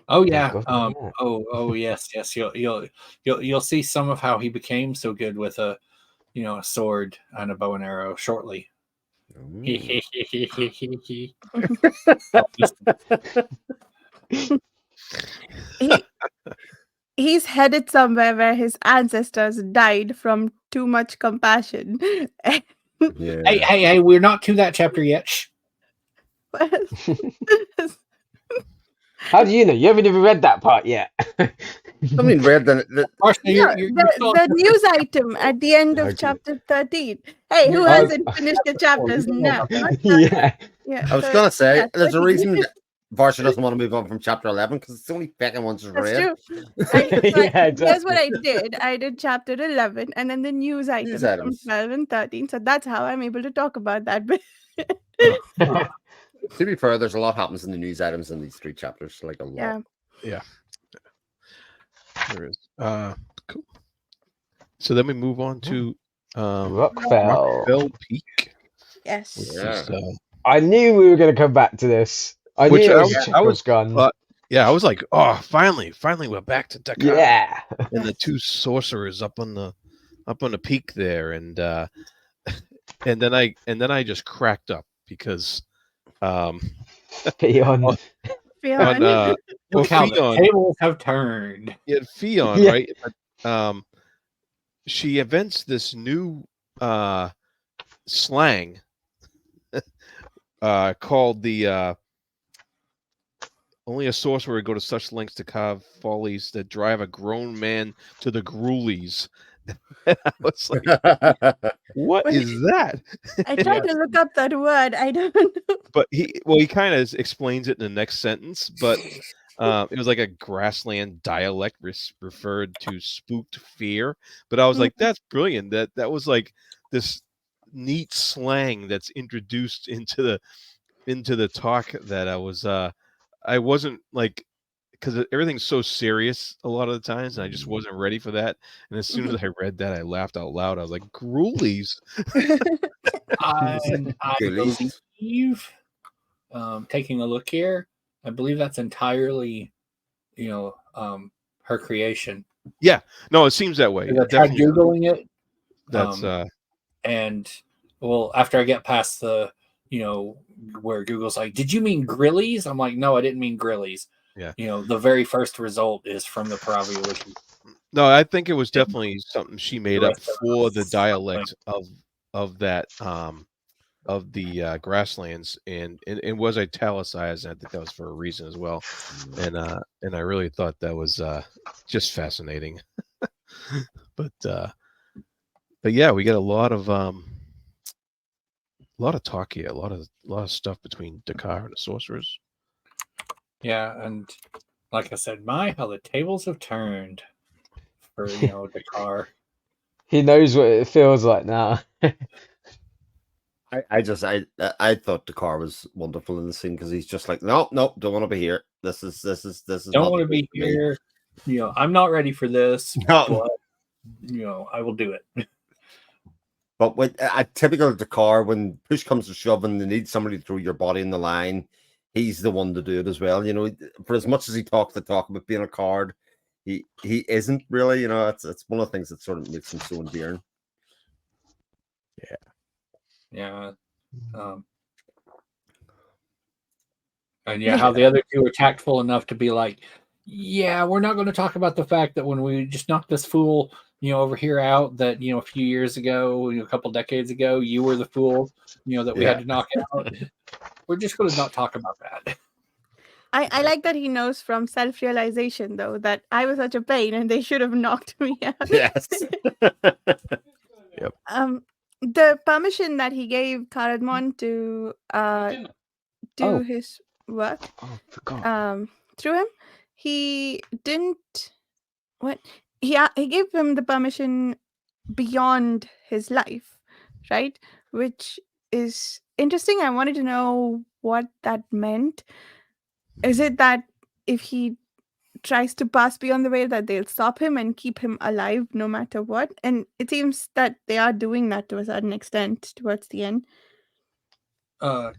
Oh yeah. Oh yes. You'll see some of how he became so good with a sword and a bow and arrow shortly. He's headed somewhere where his ancestors died from too much compassion. Yeah. Hey, we're not to that chapter yet. Shh. How do you know? You haven't even read that part yet. Something read the news item at the end of chapter 13. Hey, who hasn't finished the chapters now? Yeah. I was going to say, there's a reason Varsha doesn't want to move on from chapter 11 because it's the only fucking ones she's read. Here's what I did. I did chapter 11 and then the news items from 12 and 13. So that's how I'm able to talk about that. To be fair, there's a lot happens in the news items in these 3 chapters. Like a lot. Yeah. There is. Cool. So then we move on to Rockfell Peak. Yes. Is, I knew we were going to come back to this. I was gone. I was like, oh, finally, we're back to Dakar. Yeah. And the 2 sorcerers up on the peak there, and then I just cracked up because Fionn. The tables have turned. Yeah, Fionn, right? But, she invents this new slang called the only a sorcerer would go to such lengths to carve follies that drive a grown man to the gruelies. I was like, what is that? I tried to look up that word. I don't know. But he kind of explains it in the next sentence, but it was like a grassland dialect referred to spooked fear. But I was like, that's brilliant. That was like this neat slang that's introduced into into the talk that I wasn't like, because everything's so serious a lot of the times, and I just wasn't ready for that. And as soon as I read that, I laughed out loud. I was like, "Gruelies." I Ghoulies. believe, taking a look here, I believe that's entirely, her creation. Yeah, no, it seems that way. 'Cause I It tried definitely. Googling it, That's and well, after I get past the, where Google's like, "Did you mean Grillies?" I'm like, "No, I didn't mean Grillies." yeah. The very first result is from the Paraviolation. No, I think it was definitely something she The made up rest of for the it's something. dialect of that of the grasslands, and it was italicized. And I think that was for a reason as well. And I really thought that was just fascinating. But yeah, we got a lot of talk here, a lot of stuff between Dakar and the sorcerers. Yeah, and like I said, how the tables have turned for Dakar. He knows what it feels like now. I thought the car was wonderful in the scene because he's just like, no, don't want to be here. This is Don't not want the to place be for me. here. I'm not ready for this, No. but I will do it. But with a typical Dakar, when push comes to shove and they need somebody to throw your body in the line, he's the one to do it as well. For as much as he talks the talk about being a card, he isn't really. It's one of the things that sort of makes him so endearing. Yeah. And how the other two are tactful enough to be like, yeah, we're not going to talk about the fact that when we just knocked this fool, over here out, that a few years ago, a couple decades ago, you were the fool, that we had to knock out. We're just going to not talk about that. I like that he knows from self-realization, though, that I was such a pain and they should have knocked me out. Yes. Yep. The permission that he gave Karadmon to do Oh. his work Oh, I forgot. through him, he didn't. What he gave him the permission beyond his life, right? Which is interesting. I wanted to know what that meant. Is it that if he tries to pass beyond the veil, that they'll stop him and keep him alive no matter what? And it seems that they are doing that to a certain extent towards the end.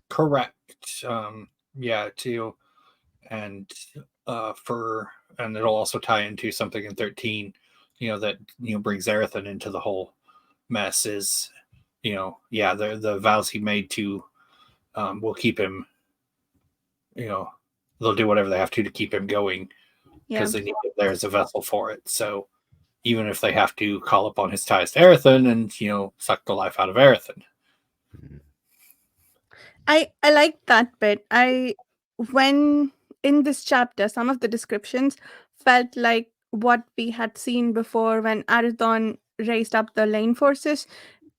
Correct. Yeah, too. And and it'll also tie into something in 13, that brings Erethan into the whole mess is, the vows he made to will keep him, they'll do whatever they have to keep him going because they need him there as a vessel for it. So even if they have to call upon his ties to Erethan and suck the life out of Erethan. I like that bit. When in this chapter, some of the descriptions felt like what we had seen before when Arathon raised up the lane forces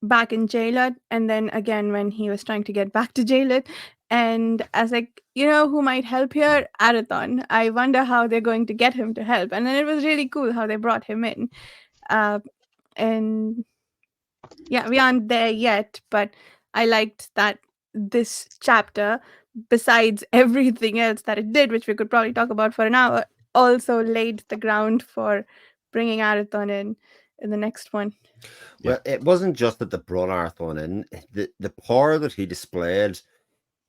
back in Jailed, and then again when he was trying to get back to Jailed. And I was like, who might help here? Arathon. I wonder how they're going to get him to help. And then it was really cool how they brought him in. And yeah, we aren't there yet, but I liked that this chapter, besides everything else that it did, which we could probably talk about for an hour, also laid the ground for bringing Arathon in the next one. Well, it wasn't just that they brought Arathon in. The power that he displayed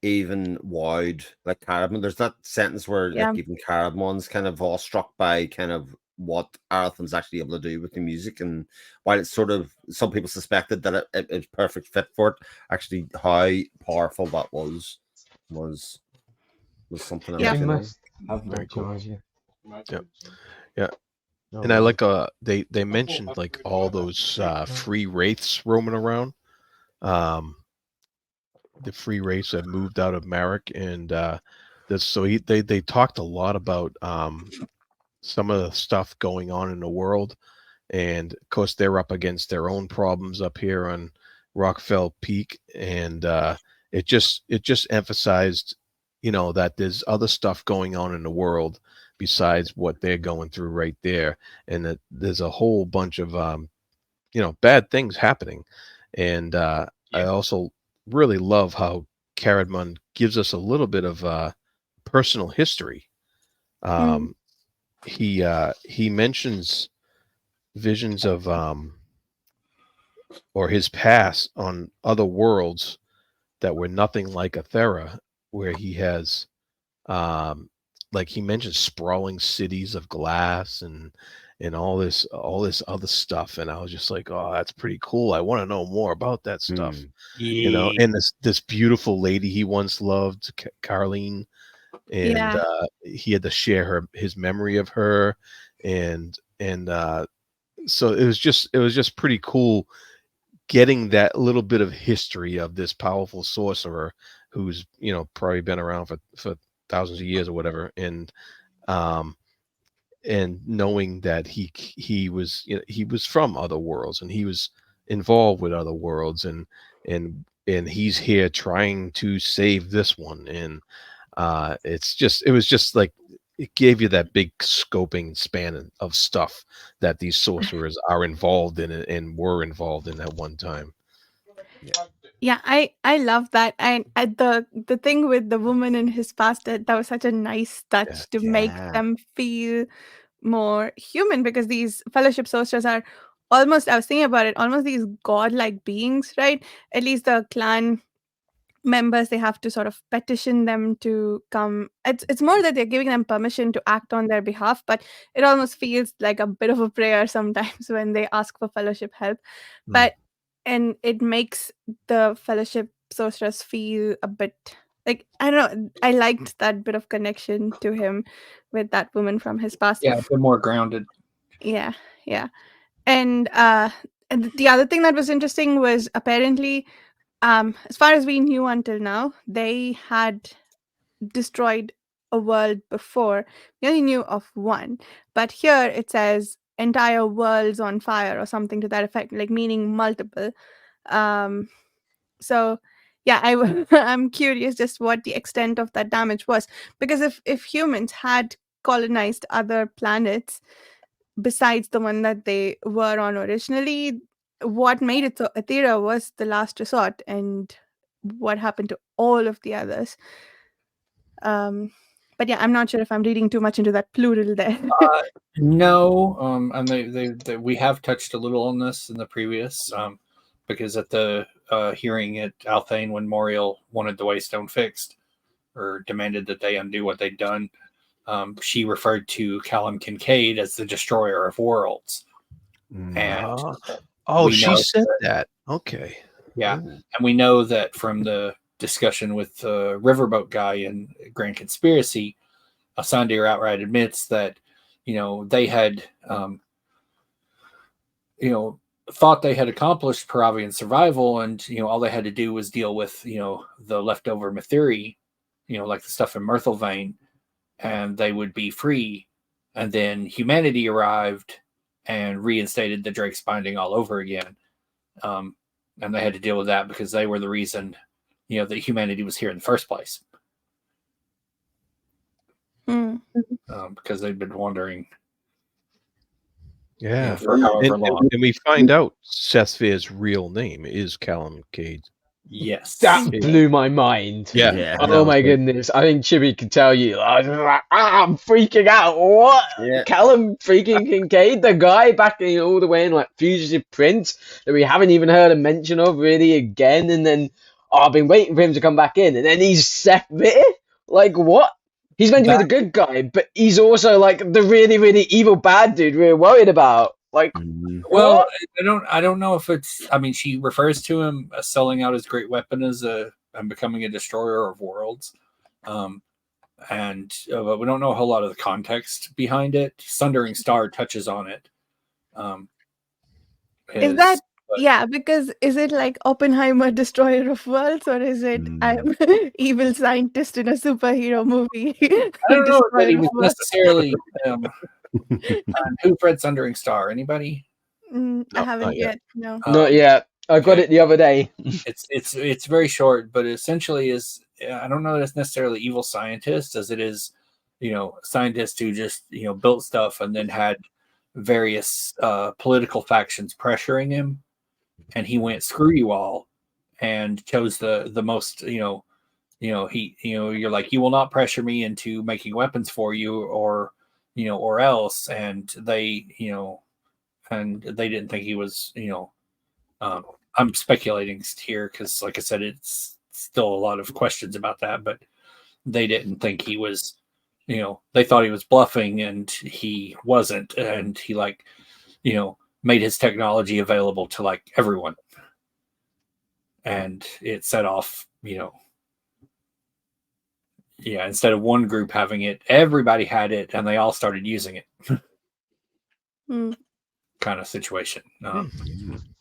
even wowed like Caradmon. There's that sentence where like even Caradmon's kind of awestruck by kind of what Arathon's actually able to do with the music, and while it's sort of some people suspected that it's perfect fit for it, actually how powerful that was something else. Yeah, You know? must have Very cool. Yeah. Oh, And I like they mentioned like all those free wraiths roaming around. The free wraiths have moved out of Marek, and they talked a lot about some of the stuff going on in the world, and of course they're up against their own problems up here on Rockfell Peak, and it just emphasized, that there's other stuff going on in the world besides what they're going through right there, and that there's a whole bunch of bad things happening. And I also really love how Caradmon gives us a little bit of personal history. Mm. He mentions visions of or his past on other worlds that were nothing like Athera, where he has like he mentioned sprawling cities of glass and all this other stuff, and I was just like, oh, that's pretty cool. I want to know more about that stuff. Yeah. And this beautiful lady he once loved, Carlene, and Yeah. he had to share his memory of her, and so it was just pretty cool getting that little bit of history of this powerful sorcerer who's probably been around for thousands of years or whatever, um and knowing that he was he was from other worlds and he was involved with other worlds, and he's here trying to save this one. And it was just like it gave you that big scoping span of stuff that these sorcerers are involved in and were involved in at one time. Yeah, I love that. And the thing with the woman in his past, that was such a nice Yeah. touch to make Yeah. them feel more human, because these fellowship sorcerers are almost, I was thinking about it, almost these godlike beings, right? At least the clan members, they have to sort of petition them to come. It's more that they're giving them permission to act on their behalf, but it almost feels like a bit of a prayer sometimes when they ask for fellowship help. Mm. But and it makes the fellowship sorcerers feel a bit like, I don't know, I liked that bit of connection to him with that woman from his past. Yeah, they're more grounded. Yeah, yeah. And and the other thing that was interesting was, apparently, as far as we knew until now, they had destroyed a world before. We only knew of one, but here it says entire worlds on fire or something to that effect, like meaning multiple. Um, so yeah, I'm curious just what the extent of that damage was, because if humans had colonized other planets besides the one that they were on originally, what made it so Athera was the last resort, and what happened to all of the others. Um, but yeah, I'm not sure if I'm reading too much into that plural there. No, and they we have touched a little on this in the previous, because at the hearing at Althane, when Moriel wanted the Waystone fixed or demanded that they undo what they'd done, she referred to Callum Kincaid as the destroyer of worlds. And Oh, we she know said that. Okay. yeah, Ooh. and we know that from the discussion with the Riverboat guy in Grand Conspiracy, Asandir outright admits that they had thought they had accomplished Paravian survival, and all they had to do was deal with the leftover Mathuri, like the stuff in Myrtlevein, and they would be free. And then humanity arrived and reinstated the Drake's binding all over again, and they had to deal with that because they were the reason that humanity was here in the first place, because they'd been wandering Yeah. for however long. And we find out Seth Fair's real name is Callum Cade. Yes. That blew my mind. Yeah. Yeah. Oh my goodness. I think Chibi could tell you. I was like, I'm freaking out. What? Yeah. Callum freaking Kincaid, the guy back all the way in like Fugitive Prince that we haven't even heard a mention of really again. And then I've been waiting for him to come back in. And then he's Seth Bitter? Like, what? He's meant to be the good guy, but he's also like the really, really evil bad dude we're worried about. Like, well, what? I don't know if it's. I mean, she refers to him as selling out his great weapon as and becoming a destroyer of worlds, but we don't know a whole lot of the context behind it. Sundering Star touches on it. Is that yeah? Because is it like Oppenheimer, destroyer of worlds, or is it I'm evil scientist in a superhero movie? I don't know that he Destroyer was of worlds. necessarily. Who read Sundering Star? Anybody? I No, haven't not yet. yet. No. Not yet. I got okay. it the other day. It's very short, but essentially is I don't know that it's necessarily evil scientists as it is, scientists who just built stuff and then had various political factions pressuring him, and he went screw you all, and chose the most you're like, you will not pressure me into making weapons for you, or else. And they didn't think he was, I'm speculating here because, like I said, it's still a lot of questions about that, but they didn't think he was, they thought he was bluffing, and he wasn't. And he made his technology available to like everyone. And it set off, instead of one group having it, everybody had it, and they all started using it. Kind of situation.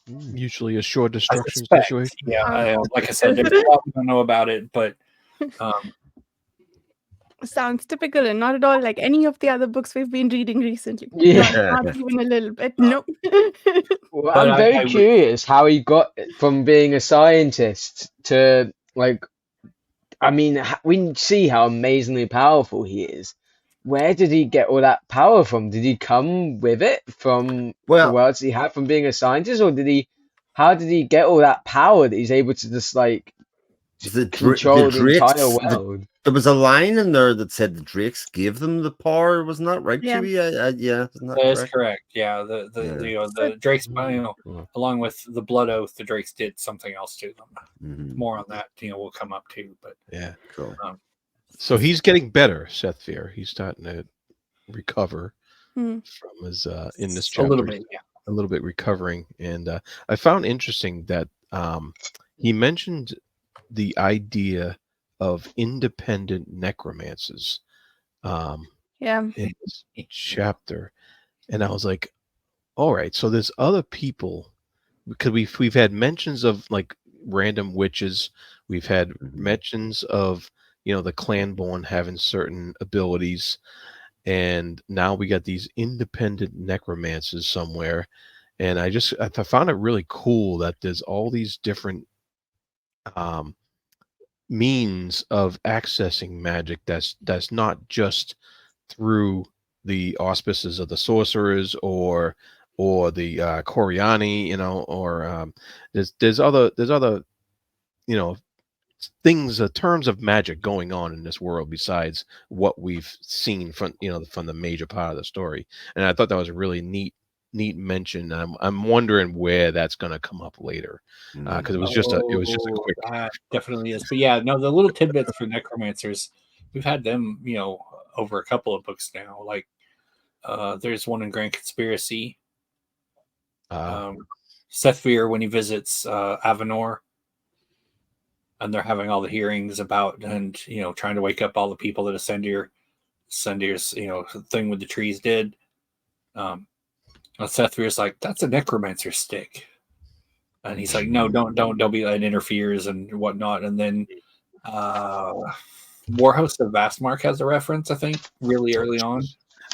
Usually a short destruction situation. Yeah, like I said, there's a lot we don't know about it, but sounds typical and not at all like any of the other books we've been reading recently. Yeah. Not even a little bit. No. Well, I'm very curious how he got from being a scientist to like. I mean, we see how amazingly powerful he is. Where did he get all that power from? Did he come with it from the worlds he had from being a scientist, or how did he get all that power that he's able to just like control the entire world? There was a line in there that said the Drakes gave them the power. Wasn't that right, Yeah. Chewie? Yeah, that's correct. Yeah, the Drakes, along with the Blood Oath, the Drakes did something else to them. Mm-hmm. More on that, we'll come up to. But yeah, cool. So he's getting better, Seth Fear. He's starting to recover from his in this chapter. A little bit recovering, and I found interesting that he mentioned the idea of independent necromancers in this chapter, and I was like, all right, so there's other people, because we've had mentions of like random witches, we've had mentions of the clanborn having certain abilities, and now we got these independent necromancers somewhere, and I found it really cool that there's all these different means of accessing magic that's not just through the auspices of the sorcerers or the Coriani, or there's other things, terms of magic going on in this world besides what we've seen from the major part of the story. And I thought that was a really neat mention. I'm wondering where that's going to come up later, because it was just a quick. Definitely is, but yeah, no, the little tidbits for necromancers, we've had them, over a couple of books now. Like, there's one in Grand Conspiracy. Seth Fear, when he visits Avenor, and they're having all the hearings about, and trying to wake up all the people that Ascendir's thing with the trees did. Seth Fear's like, that's a necromancer stick, and he's like, no, don't be, that interferes and whatnot. And then Warhost of Vastmark has a reference, I think, really early on.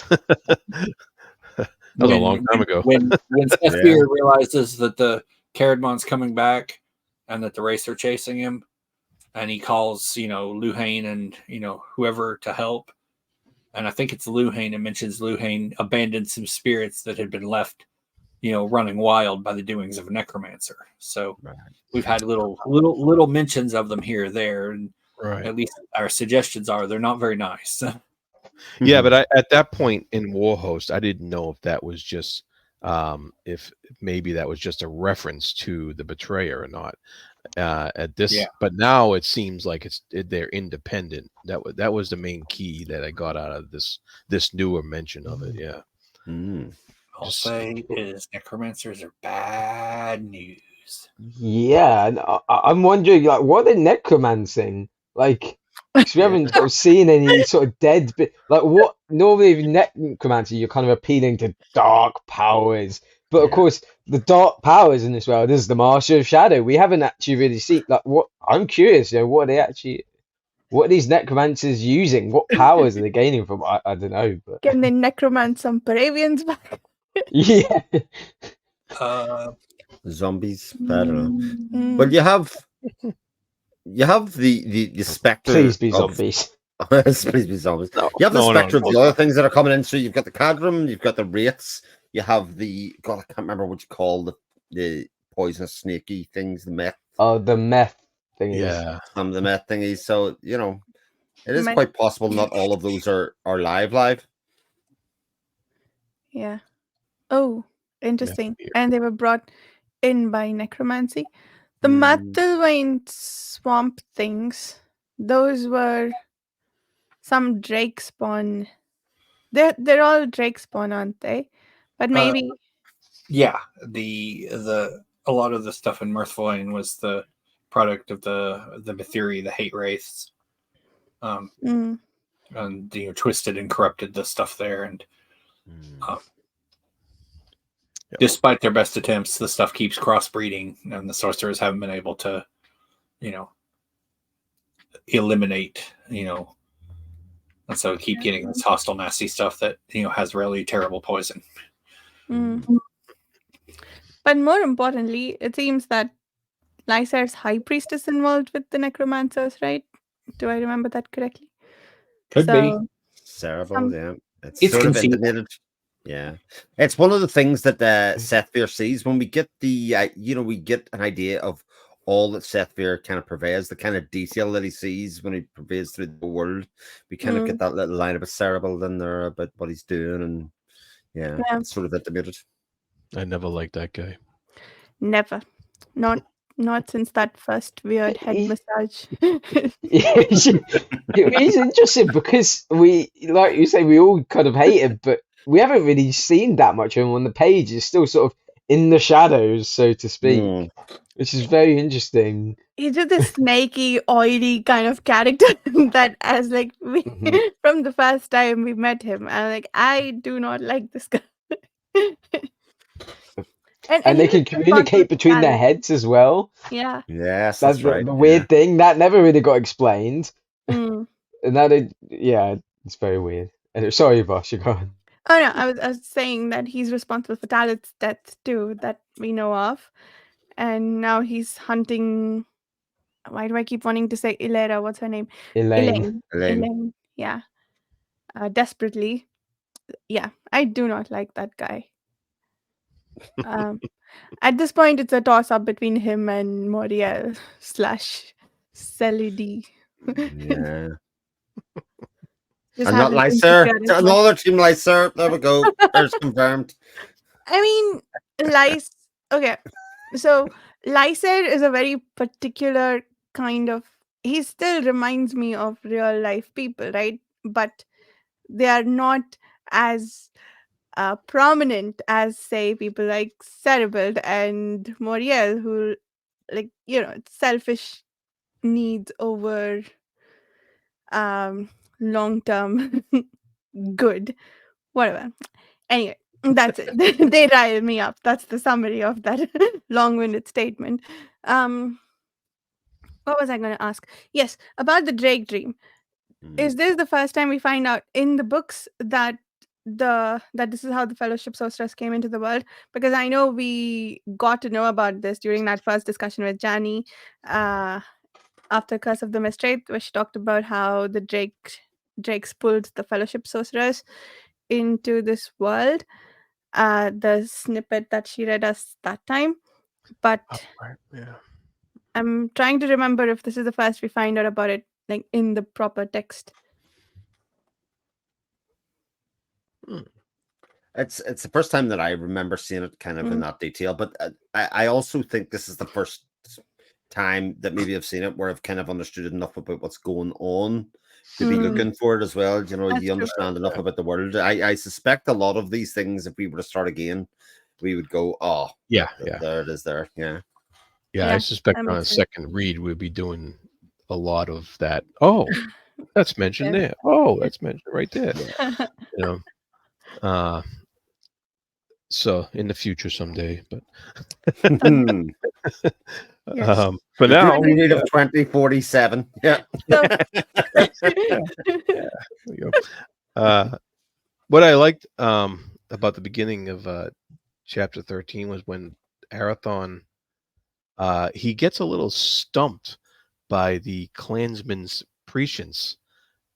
That was a long time ago. When Seth Fear realizes that the Caradmon's coming back and that the Wraiths are chasing him, and he calls Luhane and whoever to help. And I think it's Luhane, and mentions Luhane abandoned some spirits that had been left, running wild by the doings of a necromancer. So we've had little mentions of them here or there, and at least our suggestions are they're not very nice. Yeah, but at that point in Warhost, I didn't know if that was just if maybe that was just a reference to the betrayer or not. But now it seems like they're independent. That was the main key that I got out of this newer mention of it. Yeah. I'll say is necromancers are bad news. Yeah, and I'm wondering, like, what are they necromancing? Like, because we haven't sort of seen any sort of dead bit. Like, what normally with necromancy, you're kind of appealing to dark powers. But of course, the dark powers in this world is the Master of Shadow. We haven't actually really seen, like, what. I'm curious, what are these necromancers using? What powers are they gaining from? I don't know. But can they necromance some Paravians back? Yeah. Zombies. I don't know. But you have the spectre. Please be zombies. Please be zombies. You have the spectre of the other things that are coming in. So you've got the Cadram, you've got the Wraiths, you have the I can't remember what you call the poisonous snaky things, the meth. Oh, the meth. thingies. Yeah. Some of the meth thingies. So, you know, it is Met- quite possible not all of those are live. Yeah. Oh, interesting. Weird. And they were brought in by necromancy. The Mm. Matilvine swamp things, those were some Drake spawn. They're all Drake spawn, aren't they? But maybe Yeah, the a lot of the stuff in Mirthfulane was the product of the Mithiri, the hate wraiths, mm, and twisted and corrupted the stuff there. And despite their best attempts, the stuff keeps crossbreeding, and the sorcerers haven't been able to, eliminate, and so keep getting this hostile, nasty stuff that has really terrible poison. mm. But more importantly, it seems that Lysair's high priest is involved with the necromancers, right? Do I remember that correctly? Could be. Cerebral, yeah. It's sort of conceivable. intimated. Yeah. It's one of the things that Sethvir sees when we get the, we get an idea of all that Sethvir kind of purveys, the kind of detail that he sees when he pervades through the world. We kind of get that little line about Cerebral in there about what he's doing, and yeah. It's sort of intimated. I never liked that guy. Never. Not since that first weird head massage. He's interesting because we, like you say, we all kind of hate him, but we haven't really seen that much of him on the page. He's still sort of in the shadows, so to speak, which is very interesting. He's just this snaky, oily kind of character that, as like from the first time we met him, I'm like, I do not like this guy. And they can communicate between their heads as well. Yeah. Yes, that's right. The weird thing that never really got explained. Mm. And that, it's very weird. Anyway, sorry, Boss, you're going. Oh no, I was saying that he's responsible for Talet's death too, that we know of, and now he's hunting. Why do I keep wanting to say Ilera? What's her name? Elaine. Elaine. Yeah. Desperately. Yeah, I do not like that guy. At this point, it's a toss-up between him and Moriel / Celidi. Yeah. Just And have not this Lysair. insecurity. Another team Lysair. There we go. There's confirmed. I mean, okay, so Lysair is a very particular kind of. He still reminds me of real life people, right? But they are not as prominent as, say, people like Cerebald and Moriel, who, like, selfish needs over long term good, whatever. Anyway, that's it. They rile me up. That's the summary of that long-winded statement. What was I going to ask? Yes, about the Drake dream. Is this the first time we find out in the books that this is how the Fellowship Sorceress came into the world? Because I know we got to know about this during that first discussion with Janny after Curse of the Mistwraith, where she talked about how the Drakes pulled the Fellowship Sorceress into this world. The snippet that she read us that time. But yeah. I'm trying to remember if this is the first we find out about it, like in the proper text. It's the first time that I remember seeing it kind of in that detail, but I also think this is the first time that maybe I've seen it where I've kind of understood enough about what's going on to be looking for it as well. You understand enough about the world. I suspect a lot of these things, if we were to start again, we would go, oh, yeah, there it is there. Yeah. I suspect on a second read we'll be doing a lot of that. Oh, that's mentioned there. Oh, that's mentioned right there. So in the future someday, but but now we need of 2047. Yeah. What I liked about the beginning of chapter 13 was when Arathon he gets a little stumped by the clansman's prescience,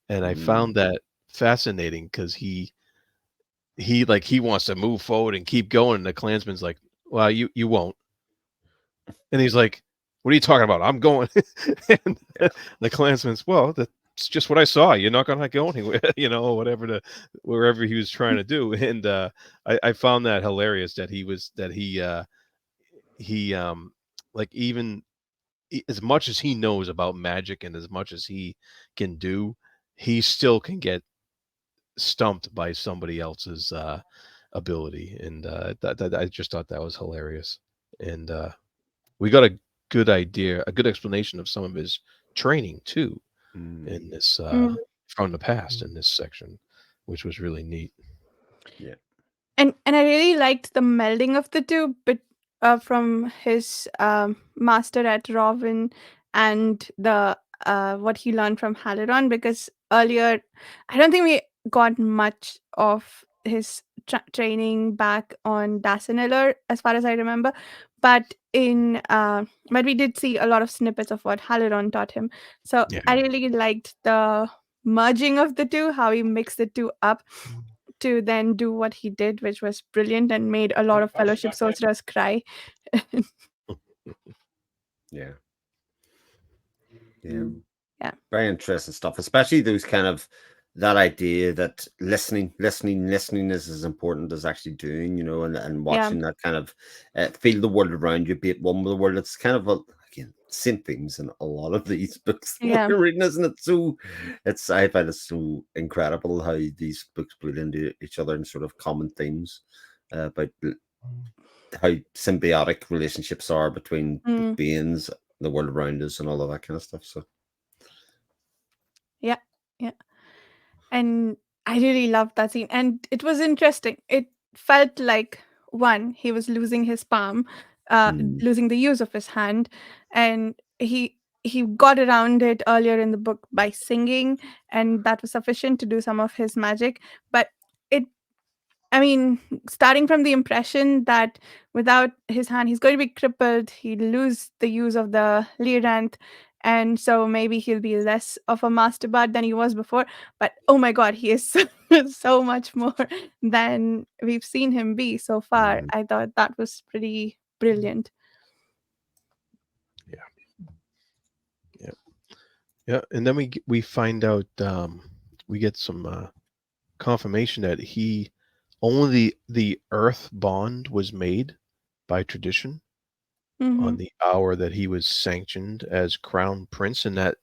and I found that fascinating because he wants to move forward and keep going, and the clansman's like, well, you won't. And he's like, what are you talking about? I'm going. And the clansman's, well, that's just what I saw. You're not going to go anywhere, whatever wherever he was trying to do. And I found that hilarious that he like even as much as he knows about magic and as much as he can do, he still can get stumped by somebody else's ability. And I just thought that was hilarious. And we got a good idea, a good explanation of some of his training too in this Mm. from the past in this section, which was really neat. Yeah. And I really liked the melding of the two, but from his master at Rovin and the what he learned from Halaron, because earlier I don't think we got much of his training back on Dasaniller, as far as I remember. But but we did see a lot of snippets of what Halaron taught him. So Yeah. I really liked the merging of the two, how he mixed the two up to then do what he did, which was brilliant and made a lot of Fellowship sorcerers cry. Yeah. Yeah. Yeah. Very interesting stuff, especially those kind of that idea that listening is as important as actually doing, and Yeah. watching that kind of feel the world around you, be it one with the world. It's kind of again, same themes in a lot of these books that Yeah. we're reading, isn't it? So I find it so incredible how these books bleed into each other and sort of common themes about how symbiotic relationships are between Mm. beings, the world around us, and all of that kind of stuff. So Yeah. Yeah. And I really loved that scene. And it was interesting. It felt like one, he was losing his palm, losing the use of his hand, and he got around it earlier in the book by singing, and that was sufficient to do some of his magic. But it I mean, starting from the impression that without his hand, he's going to be crippled, he'll lose the use of the Lyranth, and so maybe he'll be less of a master bard than he was before. But oh my god, he is so much more than we've seen him be so far. I thought that was pretty brilliant. Yeah. Yeah. And then we find out we get some confirmation that only the earth bond was made by tradition Hmm. on the hour that he was sanctioned as crown prince, and that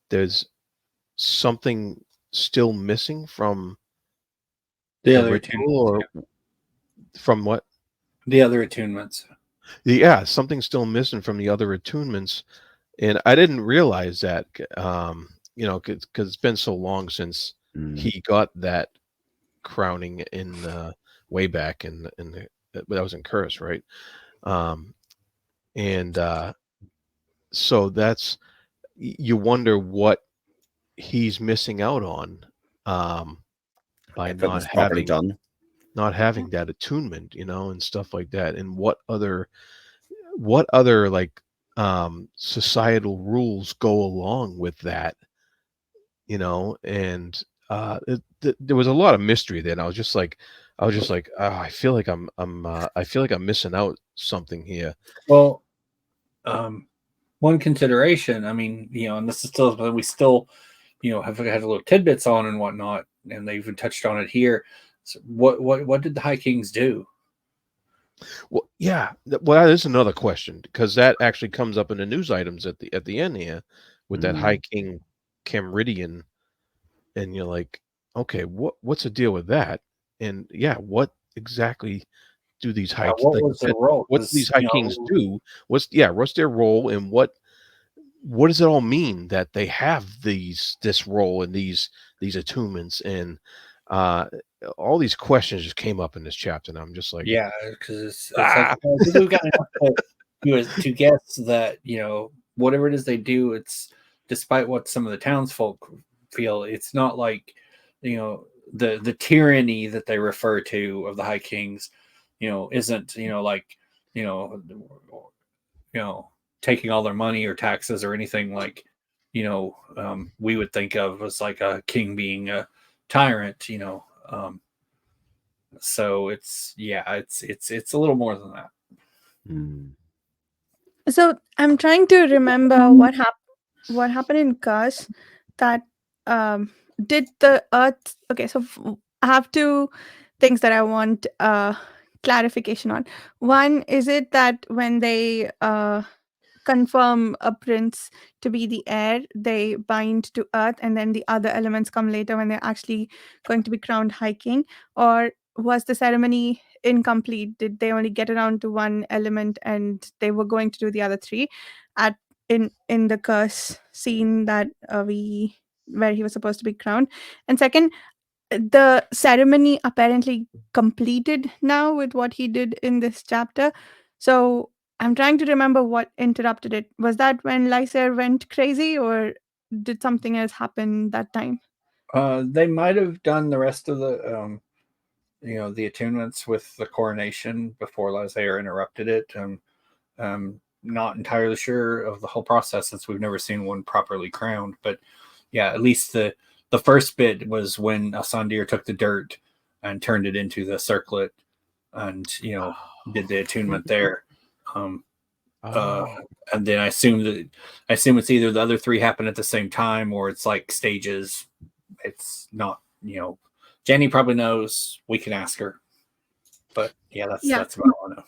there's something still missing from The the other ritual, attunements. or from what? The other attunements. Yeah, something's still missing from the other attunements, and I didn't realize that, because it's been so long since he got that crowning in way back in that was in Curse, right? And so you wonder what he's missing out on by if it was properly done. not having that attunement, and stuff like that. And what other like societal rules go along with that, and there was a lot of mystery there. And I was just like, oh, I feel like I'm missing out something here. Well, one consideration, I mean, and this is still, we still, have had little tidbits on and whatnot, and they even touched on it here. So what did the High Kings do? Well, yeah. Well, that is another question, because that actually comes up in the news items at the end here with that High King Camridian, and you're like, okay, what's the deal with that? And yeah, what exactly do these What like you was their said, role? what do these High Kings do? What's their role, and what does it all mean that they have this role and these attunements, and all these questions just came up in this chapter, and I'm just like, yeah, because it's like we've got enough to guess that whatever it is they do, it's despite what some of the townsfolk feel, it's not like the tyranny that they refer to of the High Kings, isn't like taking all their money or taxes or anything like we would think of as like a king being a tyrant, so it's a little more than that. So I'm trying to remember what happened in Curse that did the Earth. Okay, so I have two things that I want clarification on. One, is it that when they confirm a prince to be the heir, they bind to earth, and then the other elements come later when they're actually going to be crowned high king? Or was the ceremony incomplete? Did they only get around to one element and they were going to do the other three at in the curse scene that we where he was supposed to be crowned? And second, the ceremony apparently completed now with what he did in this chapter. So I'm trying to remember what interrupted it. Was that when Lysair went crazy, or did something else happen that time? They might have done the rest of the attunements with the coronation before Lysair interrupted it. Not entirely sure of the whole process since we've never seen one properly crowned, but yeah, at least the first bit was when Asandir took the dirt and turned it into the circlet, and did the attunement there. And then I assume it's either the other three happen at the same time or it's like stages. It's not, Janny probably knows. We can ask her, but yeah, that's about all I know.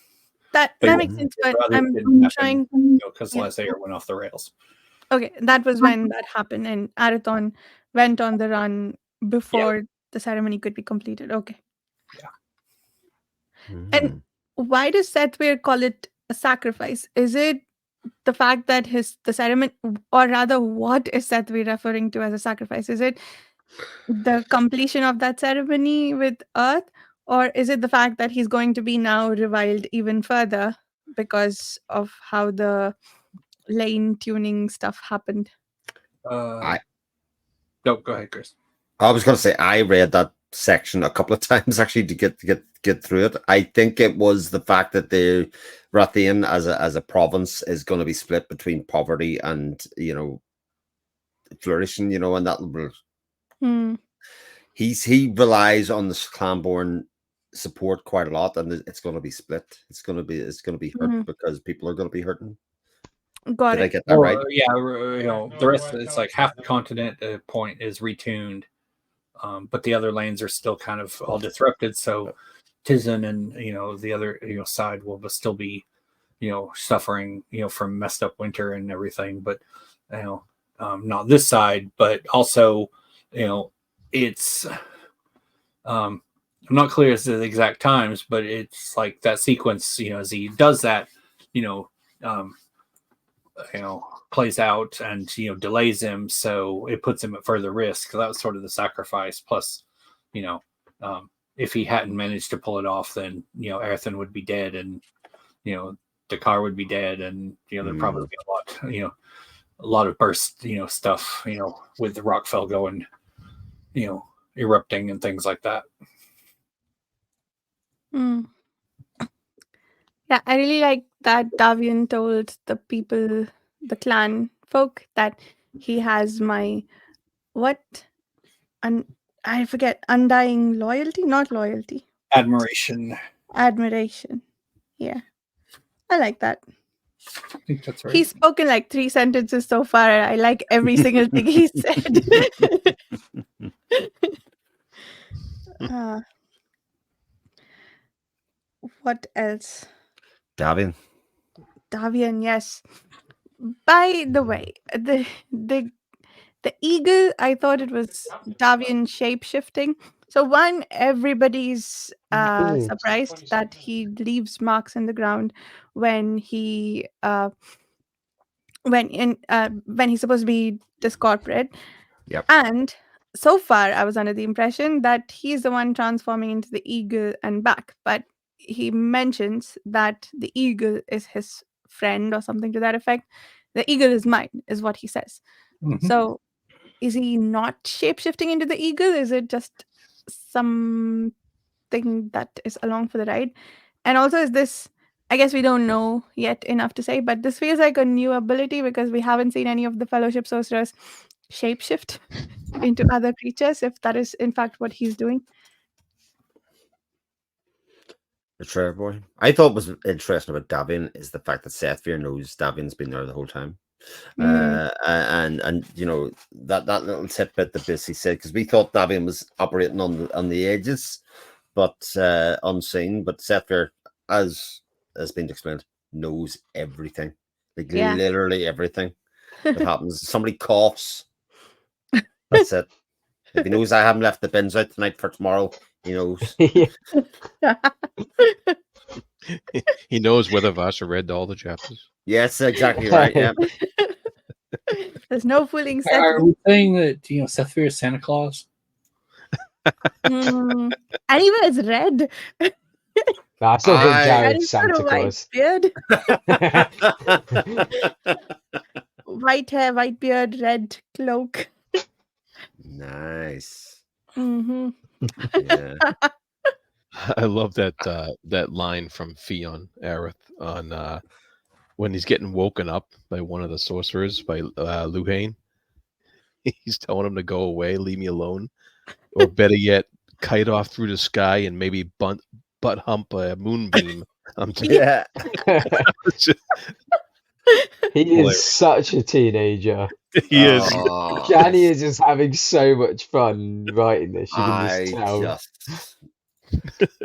That But makes sense, but the other I'm didn't happen, trying. because Yeah. Lysair went off the rails. Okay, that was when that happened, and Arathon went on the run before the ceremony could be completed. Okay. And why does Sethware call it a sacrifice? Is it the fact that the ceremony, or rather, what is Sethware referring to as a sacrifice? Is it the completion of that ceremony with Earth, or is it the fact that he's going to be now reviled even further because of how the lane tuning stuff happened? I No, go ahead, Chris. I was going to say I read that section a couple of times actually to get through it. I think it was the fact that the Rathian as a province is going to be split between poverty and flourishing. And that Hmm. he relies on the Clanborn support quite a lot, and it's going to be split. It's going to be hurt Hmm. because people are going to be hurting. Got Did I it. get that right? Yeah, the rest it's like half the continent point is retuned, but the other lanes are still kind of all disrupted. So Tizen and the other side will still be suffering from messed up winter and everything, but not this side, but also it's I'm not clear as to the exact times, but it's like that sequence as he does that um, plays out and delays him, so it puts him at further risk. That was sort of the sacrifice. Plus, if he hadn't managed to pull it off, then Erethan would be dead, and Dakar would be dead, and there'd probably be a lot of burst stuff with the Rockfell going erupting and things like that. Hmm. Yeah, I really like that Davian told the people, the clan folk, that he has my what? I forget. Undying loyalty, not loyalty. Admiration. Admiration. Yeah, I like that. I think that's right. He's spoken like 3 sentences so far. I like every single thing he said. uh, what else? Davian. Davian, yes. By the way, the eagle, I thought it was Davian shape shifting. So one, everybody's Ooh. surprised that he leaves marks in the ground when he when he's supposed to be this corporate. Yep. And so far, I was under the impression that he's the one transforming into the eagle and back. But he mentions that the eagle is his friend or something to that effect. The eagle is mine, is what he says. Mm-hmm. So is he not shape shifting into the eagle? Is it just something that is along for the ride? And also, is this, I guess we don't know yet enough to say, but this feels like a new ability because we haven't seen any of the Fellowship sorcerers shapeshift into other creatures, if that is in fact what he's doing. The Trevor boy. I thought was interesting about Davian is the fact that Sethvir knows Davian's been there the whole time. And you know that little tidbit that basically said, because we thought Davian was operating on the edges, but unseen. But Sethvir, as has been explained, knows everything, like literally everything that happens. Somebody coughs, that's it. If he knows I haven't left the bins out tonight for tomorrow, he knows. He knows whether Vasha read all the chapters. Yes, exactly right. Yeah. There's no fooling Seth. Are we saying that Sethvir is Santa Claus? And he wears red. I still think And Jared's he's got Santa a white Claus. beard. White hair, white beard, red cloak. Nice. Mm-hmm. Yeah. I love that line from Fionn Aerith on when he's getting woken up by one of the sorcerers, by Luhane. He's telling him to go away, leave me alone, or better yet, kite off through the sky and maybe butt hump a moonbeam. Yeah. He is such a teenager. He is. Janny is just having so much fun writing this. You can just tell.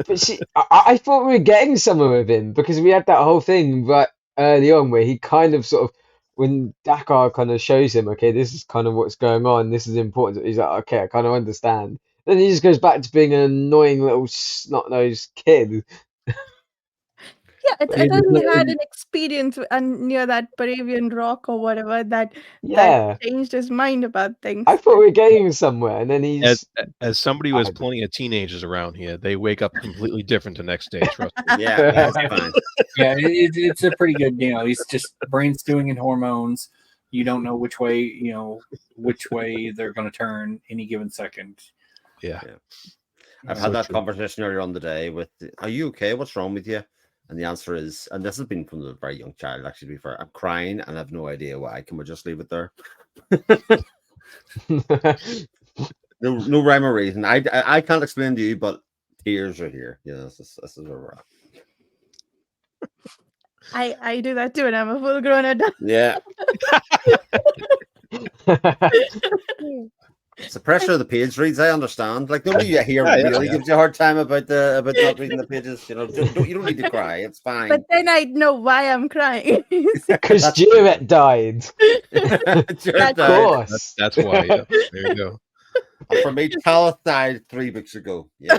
But I thought we were getting somewhere with him because we had that whole thing right early on where he kind of sort of, when Dakar kind of shows him, okay, this is kind of what's going on, this is important. He's like, okay, I kind of understand. Then he just goes back to being an annoying little snot-nosed kid. Yeah, I thought he had an experience near that Peruvian rock or whatever that changed his mind about things. I thought we were getting somewhere, and then he's... As somebody who has plenty of teenagers around here, they wake up completely different the next day, trust me. Yeah, that's fine. Yeah, it's a pretty good, he's just brain stewing in hormones. You don't know which way they're going to turn any given second. Yeah. I've had that conversation earlier on the day with, are you okay? What's wrong with you? And the answer is, and this has been from a very young child, actually, to be fair, I'm crying and I have no idea why. Can we just leave it there? no rhyme or reason. I can't explain to you, but tears are here. This is where we're at. I do that too, and I'm a full grown adult. Yeah. It's the pressure of the page reads. I understand. Like nobody here really gives you a hard time about not reading the pages. You don't need to cry. It's fine. But then I know why I'm crying. Because Juliet died. Of course. That's why. Yeah. There you go. And for me, Talith died 3 weeks ago. Yeah.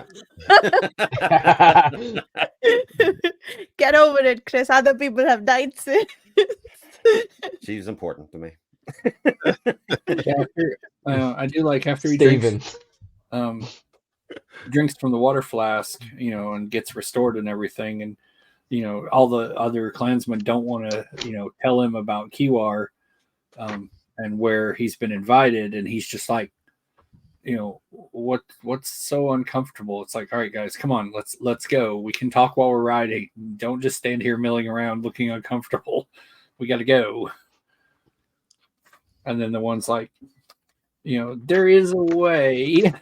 Get over it, Chris. Other people have died since. She's important to me. I do like after he Steven. drinks from the water flask, and gets restored and everything, and all the other clansmen don't want to tell him about Kiwar and where he's been invited, and he's just like, what's so uncomfortable? It's like, all right, guys, come on, let's go. We can talk while we're riding. Don't just stand here milling around looking uncomfortable. We got to go. And then the one's like, there is a way.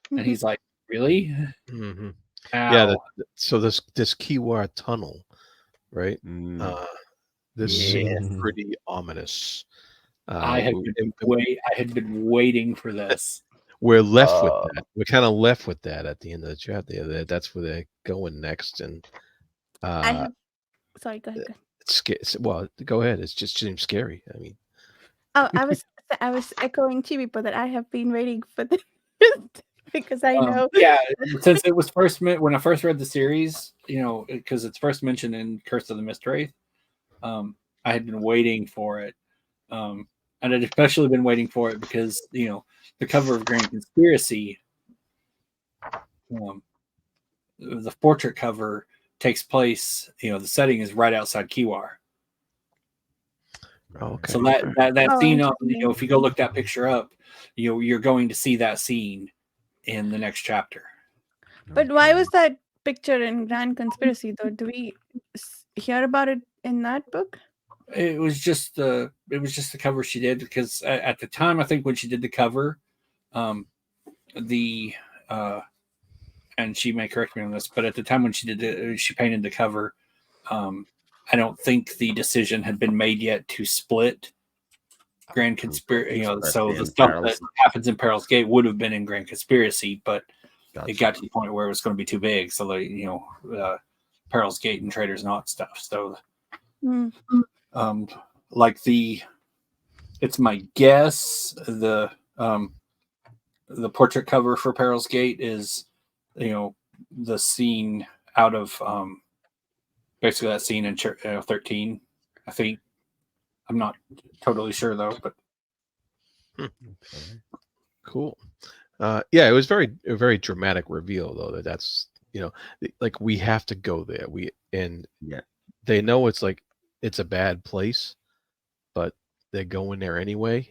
And he's like, really? Mm-hmm. Yeah. So this Kiwar tunnel, right? This seemed pretty ominous. I had been waiting for this. We're left with that. We're kind of left with that at the end of the chapter. That's where they're going next. And sorry, go ahead. It's scary. Well, go ahead. It just seems scary. I mean, I was echoing Chibi, but that I have been waiting for this because I know. Yeah, since it was when I first read the series, because it's first mentioned in Curse of the Mistwraith, I had been waiting for it, and I'd especially been waiting for it because the cover of Grand Conspiracy, the portrait cover takes place. The setting is right outside Kiwar. Okay. So that scene, if you go look that picture up, you're going to see that scene in the next chapter. But why was that picture in Grand Conspiracy though? Do we hear about it in that book? It was just the cover she did, because at the time, I think when she did the cover, the and she may correct me on this, but at the time when she painted the cover, I don't think the decision had been made yet to split Grand Conspiracy. So the stuff that happens in Peril's Gate would have been in Grand Conspiracy, but it got to the point where it was going to be too big. So Peril's Gate and Trader's Knot stuff. So, it's my guess the portrait cover for Peril's Gate is, the scene out of basically that scene in 13. I think. I'm not totally sure though, but cool. Yeah, it was a very dramatic reveal though. That's like we have to go there. They know it's a bad place, but they're going there anyway.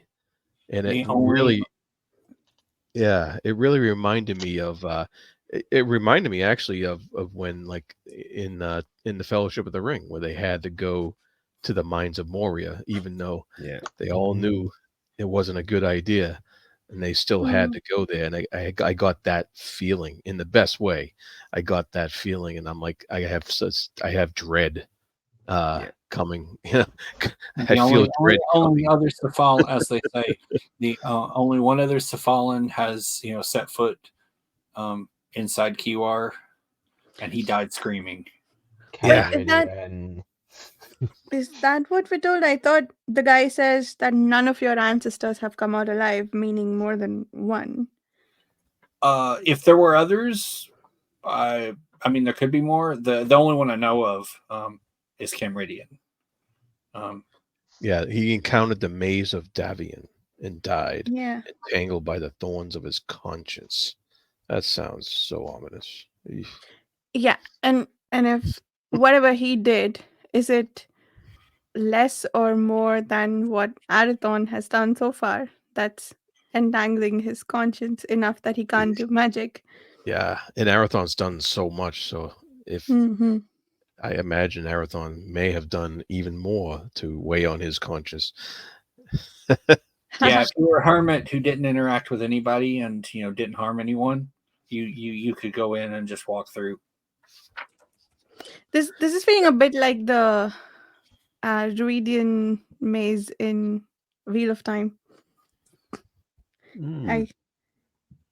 And it really reminded me of actually of when like in the Fellowship of the Ring, where they had to go to the mines of Moria, even though they all knew it wasn't a good idea, and they still had to go there. And I got that feeling in the best way. I got that feeling, and I'm like, I have dread coming. I feel dread. Only others to fall, as they say. The only one others to fallen has set foot inside Kiwar, and he died screaming. Is that what we're told? I thought the guy says that none of your ancestors have come out alive, meaning more than one. If there were others, I mean, there could be more. The only one I know of is Camridian. He encountered the maze of Davian and died. Yeah. Entangled by the thorns of his conscience. That sounds so ominous. Yeah, and if whatever he did, is it less or more than what Arathon has done so far? That's entangling his conscience enough that he can't do magic. Yeah, and Arathon's done so much. So if I imagine Arathon may have done even more to weigh on his conscience. If you were a hermit who didn't interact with anybody and didn't harm anyone, you could go in and just walk through. This is feeling a bit like the Druidian maze in Wheel of Time. I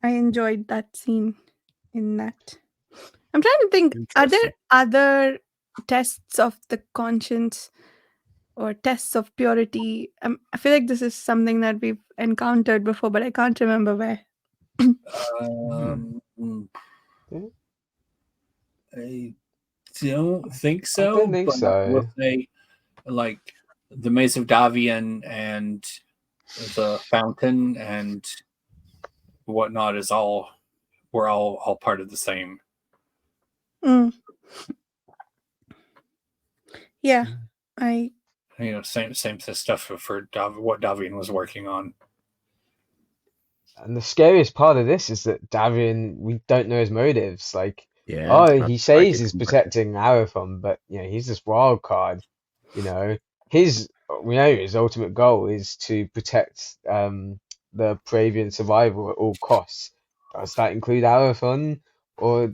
enjoyed that scene in that. I'm trying to think, are there other tests of the conscience or tests of purity? I feel like this is something that we've encountered before, but I can't remember where. I don't think so. I don't think so. I will say, like the Maze of Davian and the fountain and whatnot we're all part of the same. Yeah, same stuff for what Davian was working on. And the scariest part of this is that Davian, we don't know his motives. Like, he says he's protecting Arathon, but he's this wild card. We know his ultimate goal is to protect the Praevian survival at all costs. Does that include Arathon? Or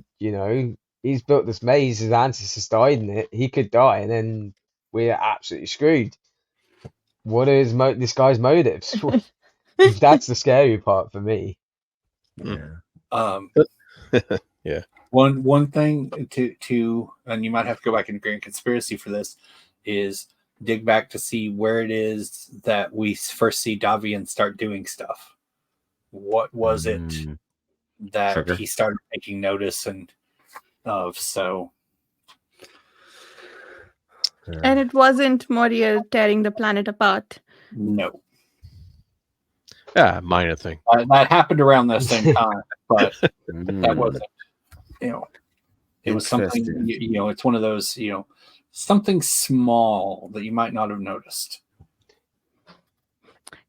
he's built this maze, his ancestors died in it, he could die, and then we're absolutely screwed. What are this guy's motives? That's the scary part for me. Yeah. One thing to and you might have to go back in Grand Conspiracy for this is dig back to see where it is that we first see Davian start doing stuff. What was it that he started taking notice of? So, and it wasn't Moria tearing the planet apart. No. Yeah, minor thing. That happened around the same time, but that wasn't. It was something. It's one of those. Something small that you might not have noticed.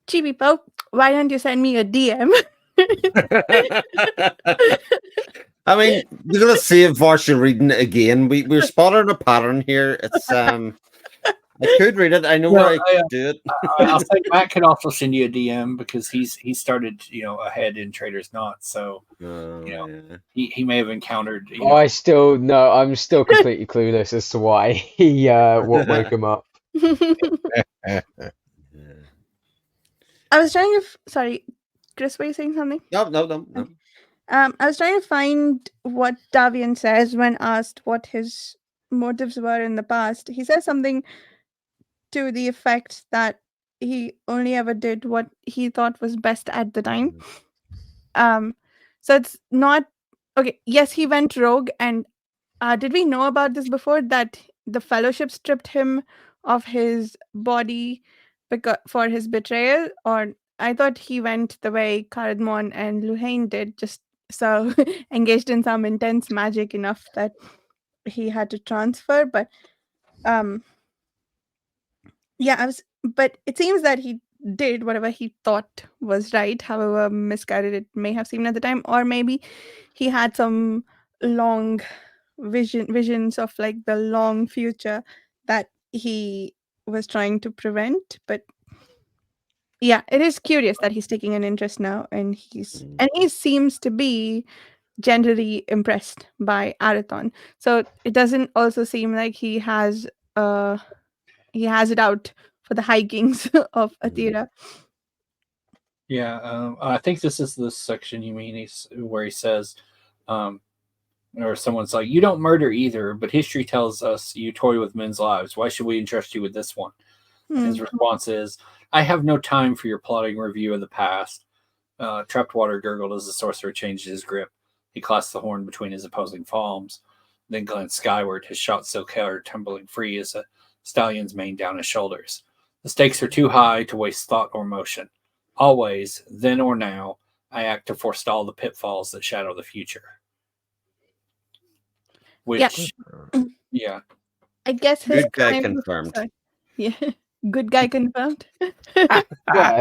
Chibi Pope, why don't you send me a DM? I mean, you're gonna save Varsha reading it again. We're spotting a pattern here. It's I could read it. I know Well, where I could do it. I'll say Matt can also send you a DM because he started ahead in Trader's Knot, so Yeah. he may have encountered I'm still completely clueless as to why he what woke him up. I was trying to. Sorry, Chris, were you saying something? No. I was trying to find what Davian says when asked what his motives were in the past. He says something to the effect that he only ever did what he thought was best at the time. So it's not okay. Yes, he went rogue, and did we know about this before that the Fellowship stripped him of his body for his betrayal? Or I thought he went the way Cardamon and Luhain did, just so engaged in some intense magic enough that he had to transfer. But yeah, but it seems that he did whatever he thought was right, however misguided it may have seemed at the time, or maybe he had some long visions of like the long future that he was trying to prevent. But yeah, it is curious that he's taking an interest now, and he seems to be generally impressed by Arathon. So it doesn't also seem like he has it out for the high kings of Athira. Yeah, I think this is the section you mean where he says, or someone's like, "You don't murder either, but history tells us you toy with men's lives. Why should we entrust you with this one?" His response is, "I have no time for your plotting review of the past." Trapped water gurgled as the sorcerer changed his grip. He clasped the horn between his opposing palms, then glanced skyward, his shot silk hair tumbling free as a stallion's mane down his shoulders. The stakes are too high to waste thought or motion. Always, then or now, I act to forestall the pitfalls that shadow the future. Which, yeah. I guess his good guy confirmed. Yeah, good guy confirmed. Yeah,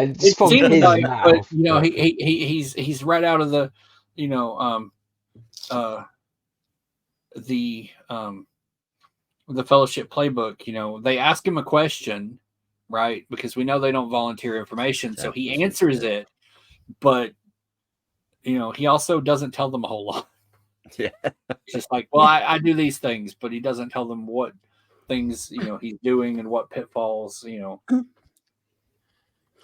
it's It from seems his like, mouth. but he's right out of the, the Fellowship playbook. They ask him a question, right? Because we know they don't volunteer information, so he answers it, but he also doesn't tell them a whole lot. Yeah, it's just like, well, I do these things, but he doesn't tell them what things he's doing and what pitfalls.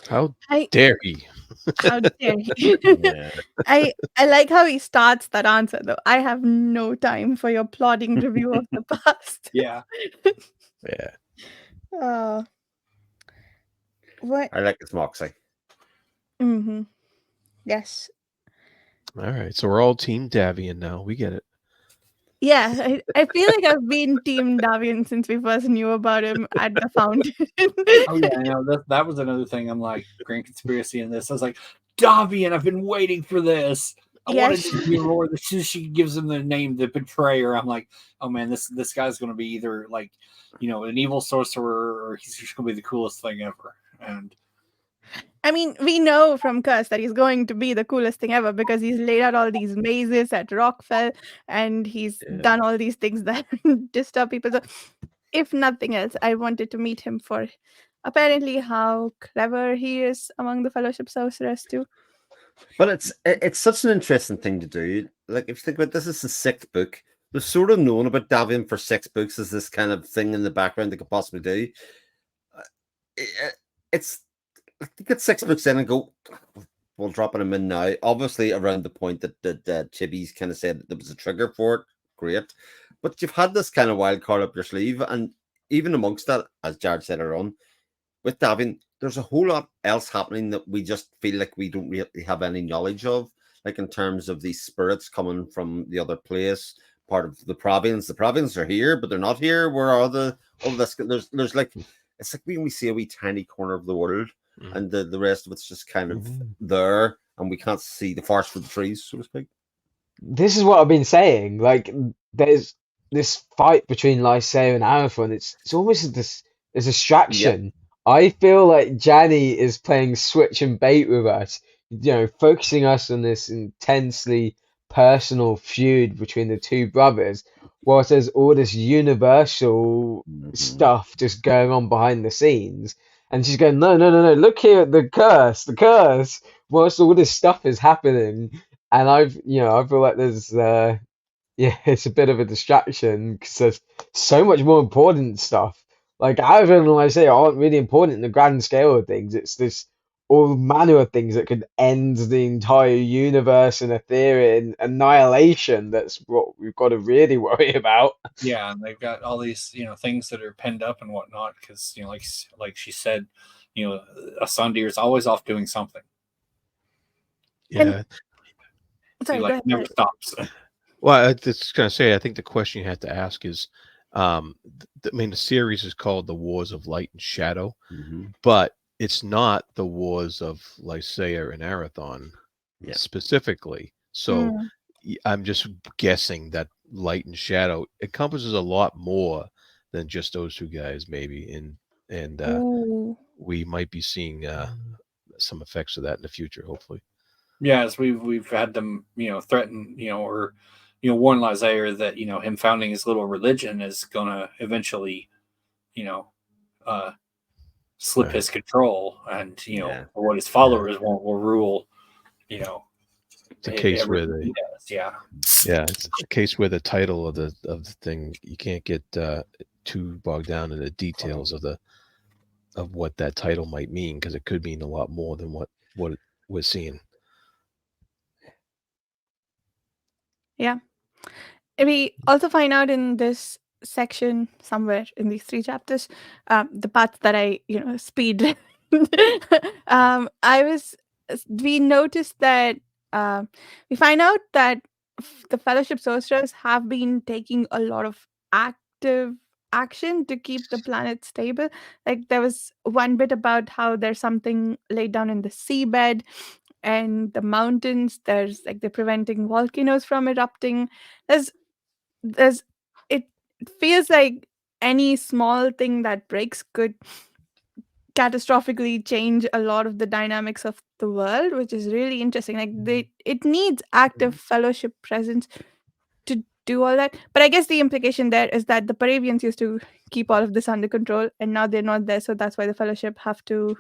How dare he? How dare he? Yeah. I like how he starts that answer though. I have no time for your plodding review of the past. Yeah. Yeah. What? I like his moxie. Mm-hmm. Yes. All right, so we're all Team Davian now. We get it. Yeah, I feel like I've been Team Davian since we first knew about him at the fountain. Oh yeah, I know that was another thing. I'm like grand conspiracy in this. I was like, Davian, I've been waiting for this. I wanted to hear more. As soon as she gives him the name, the betrayer, I'm like, oh man, this guy's going to be either like, an evil sorcerer, or he's just going to be the coolest thing ever. And I mean, we know from Curse that he's going to be the coolest thing ever because he's laid out all these mazes at Rockfell and he's done all these things that disturb people. So, if nothing else, I wanted to meet him for apparently how clever he is among the Fellowship sorcerers too. But it's such an interesting thing to do. Like, if you think about it, this is the 6th book. We've sort of known about Davian for 6 books as this kind of thing in the background they could possibly do. It's to get 6 books in and go, we'll drop him in now. Obviously, around the point that Chibi's kind of said that there was a trigger for it, great. But you've had this kind of wild card up your sleeve, and even amongst that, as Jared said earlier on, with Davian, there's a whole lot else happening that we just feel like we don't really have any knowledge of, like in terms of these spirits coming from the other place, part of the Provians. The Provians are here, but they're not here. Where are all this? There's like, it's like when we see a wee tiny corner of the world, and the rest of it's just kind of there, and we can't see the forest for the trees, so to speak. This is what I've been saying. Like, there's this fight between Lysaea and Arathon. It's almost a distraction. Yep. I feel like Janny is playing switch and bait with us, focusing us on this intensely personal feud between the two brothers, whilst there's all this universal stuff just going on behind the scenes. And she's going, no, no, no, no, look here, the curse, whilst all this stuff is happening. And I feel like there's, yeah, it's a bit of a distraction because there's so much more important stuff. Like, out of them, I say, aren't really important in the grand scale of things. It's this all manner of things that could end the entire universe in a theory and annihilation. That's what we've got to really worry about. Yeah, and they've got all these, things that are penned up and whatnot because, like she said, a Sundeer is always off doing something. Yeah. Sorry, He go ahead. never stops. Well, I was just gonna say, I think the question you have to ask is, I mean, the series is called The Wars of Light and Shadow, but it's not the Wars of Lysaea and Arathon specifically. So I'm just guessing that Light and Shadow encompasses a lot more than just those two guys, maybe, and we might be seeing some effects of that in the future, hopefully. Yeah, as we've had them, threaten, or warn Lysaea that him founding his little religion is gonna eventually, slip his control, and what his followers will rule. It's a case where everything he does. it's a case where the title of the thing, you can't get too bogged down in the details of what that title might mean, because it could mean a lot more than what we're seeing. Yeah. We also find out in this section somewhere in these 3 chapters, the parts that I, speed. We noticed that we find out that the Fellowship sorcerers have been taking a lot of active action to keep the planet stable. Like, there was one bit about how there's something laid down in the seabed and the mountains. There's like they're preventing volcanoes from erupting. There's it feels like any small thing that breaks could catastrophically change a lot of the dynamics of the world, which is really interesting. Like, it needs active Fellowship presence to do all that. But I guess the implication there is that the Paravians used to keep all of this under control, and now they're not there, so that's why the Fellowship have to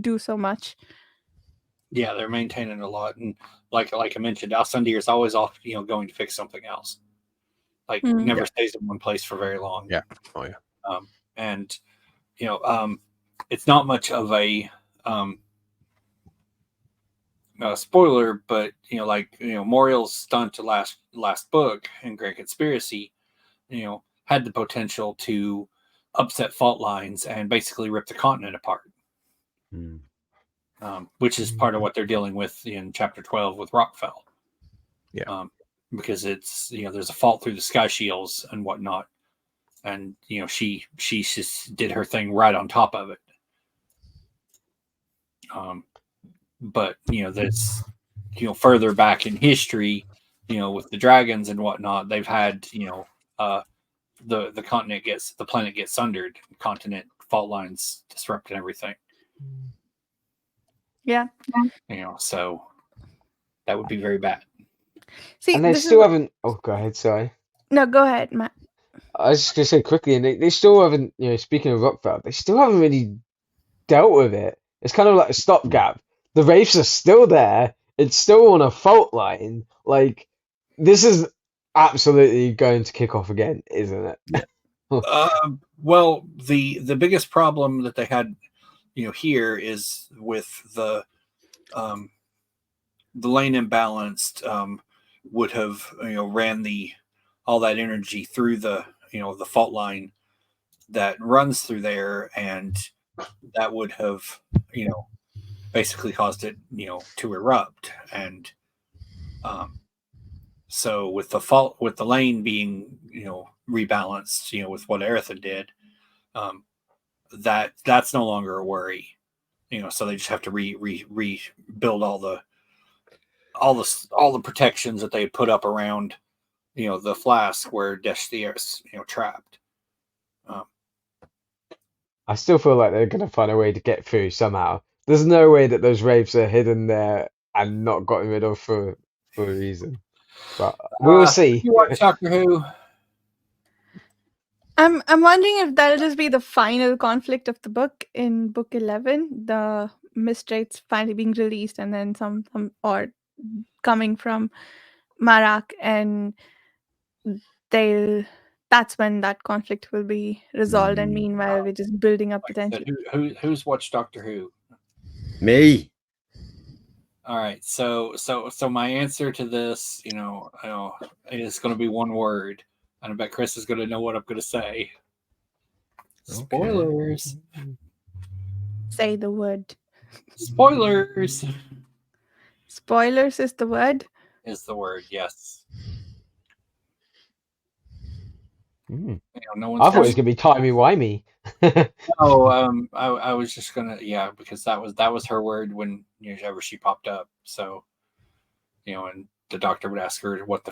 do so much. Yeah, they're maintaining a lot, and like I mentioned, Alcindor is always off, going to fix something else. Like, never stays in one place for very long. Yeah. Oh yeah. And it's not much of a spoiler, but Moriel's stunt to last book in Grand Conspiracy, had the potential to upset fault lines and basically rip the continent apart. Which is part of what they're dealing with in chapter 12 with Rockfell. Yeah. Because it's, there's a fault through the sky shields and whatnot. And, she just did her thing right on top of it. But, that's, further back in history, with the dragons and whatnot, they've had, the planet gets sundered, continent fault lines disrupt and everything. Yeah. So that would be very bad. See, and they still haven't. Oh, go ahead. Sorry. No, go ahead, Matt. I was just gonna say quickly, and they still haven't. Speaking of Rockfell, they still haven't really dealt with it. It's kind of like a stopgap. The Wraiths are still there. It's still on a fault line. Like, this is absolutely going to kick off again, isn't it? Yeah. Well, the biggest problem that they had, here is with the lane imbalanced, would have ran all that energy through the the fault line that runs through there, and that would have basically caused it to erupt. And so with the lane being rebalanced with what Eretha did, that's no longer a worry. So they just have to rebuild all the protections that they had put up around the flask where Deshthir is trapped. I still feel like they're going to find a way to get through somehow. There's no way that those Wraiths are hidden there and not gotten rid of for a reason. But we will see. You watch Doctor Who? I'm wondering if that'll just be the final conflict of the book in book 11, the Mistrates finally being released, and then some or coming from Marak, and they'll that's when that conflict will be resolved. And meanwhile, we're just building up the Like I tension. said, who's watched Doctor Who? Me. All right, so my answer to this, is going to be one word, and I bet Chris is going to know what I'm going to say. Spoilers. Say the word. Spoilers Spoilers is the word. is the word. Yes. No one's I thought it was gonna be timey-wimey. No, I was just gonna because that was her word whenever she popped up. So, and the doctor would ask her what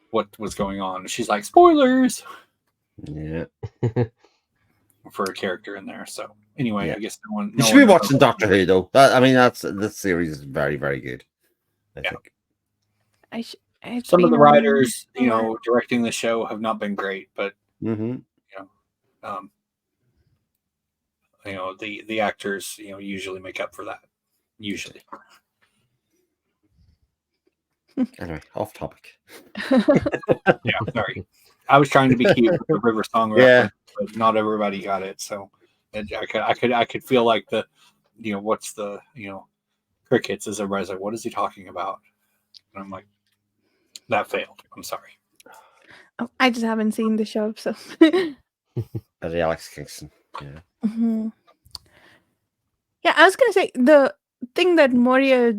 what was going on. She's like, spoilers. Yeah. For a character in there. So anyway, Yeah. I guess no one. You should be watching Doctor Who though. This series is very, very good. I think. Some of the writers, directing the show have not been great, but the actors, usually make up for that. Usually. Anyway, off topic. Yeah, sorry. I was trying to be cute with the River Song reference, but not everybody got it. So I could feel like the, what's the, crickets as everybody's like, what is he talking about? And I'm like, that failed. I'm sorry. Oh, I just haven't seen the show, so. As Alex Kingston. Yeah. Mm-hmm. Yeah, I was gonna say the thing that Moria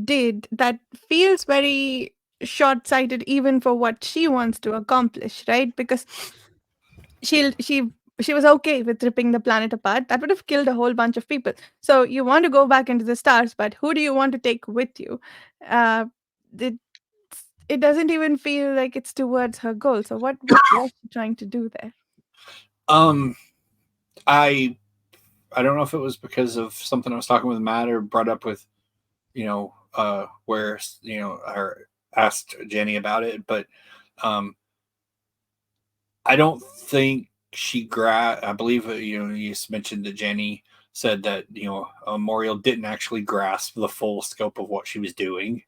did that feels very short-sighted, even for what she wants to accomplish, right? Because she was okay with ripping the planet apart. That would have killed a whole bunch of people. So you want to go back into the stars, but who do you want to take with you? It doesn't even feel like it's towards her goal. So what was she trying to do there? I don't know if it was because of something I was talking with Matt or brought up with, where I asked Janny about it, but I don't think she I believe you mentioned that Janny said that Muriel didn't actually grasp the full scope of what she was doing,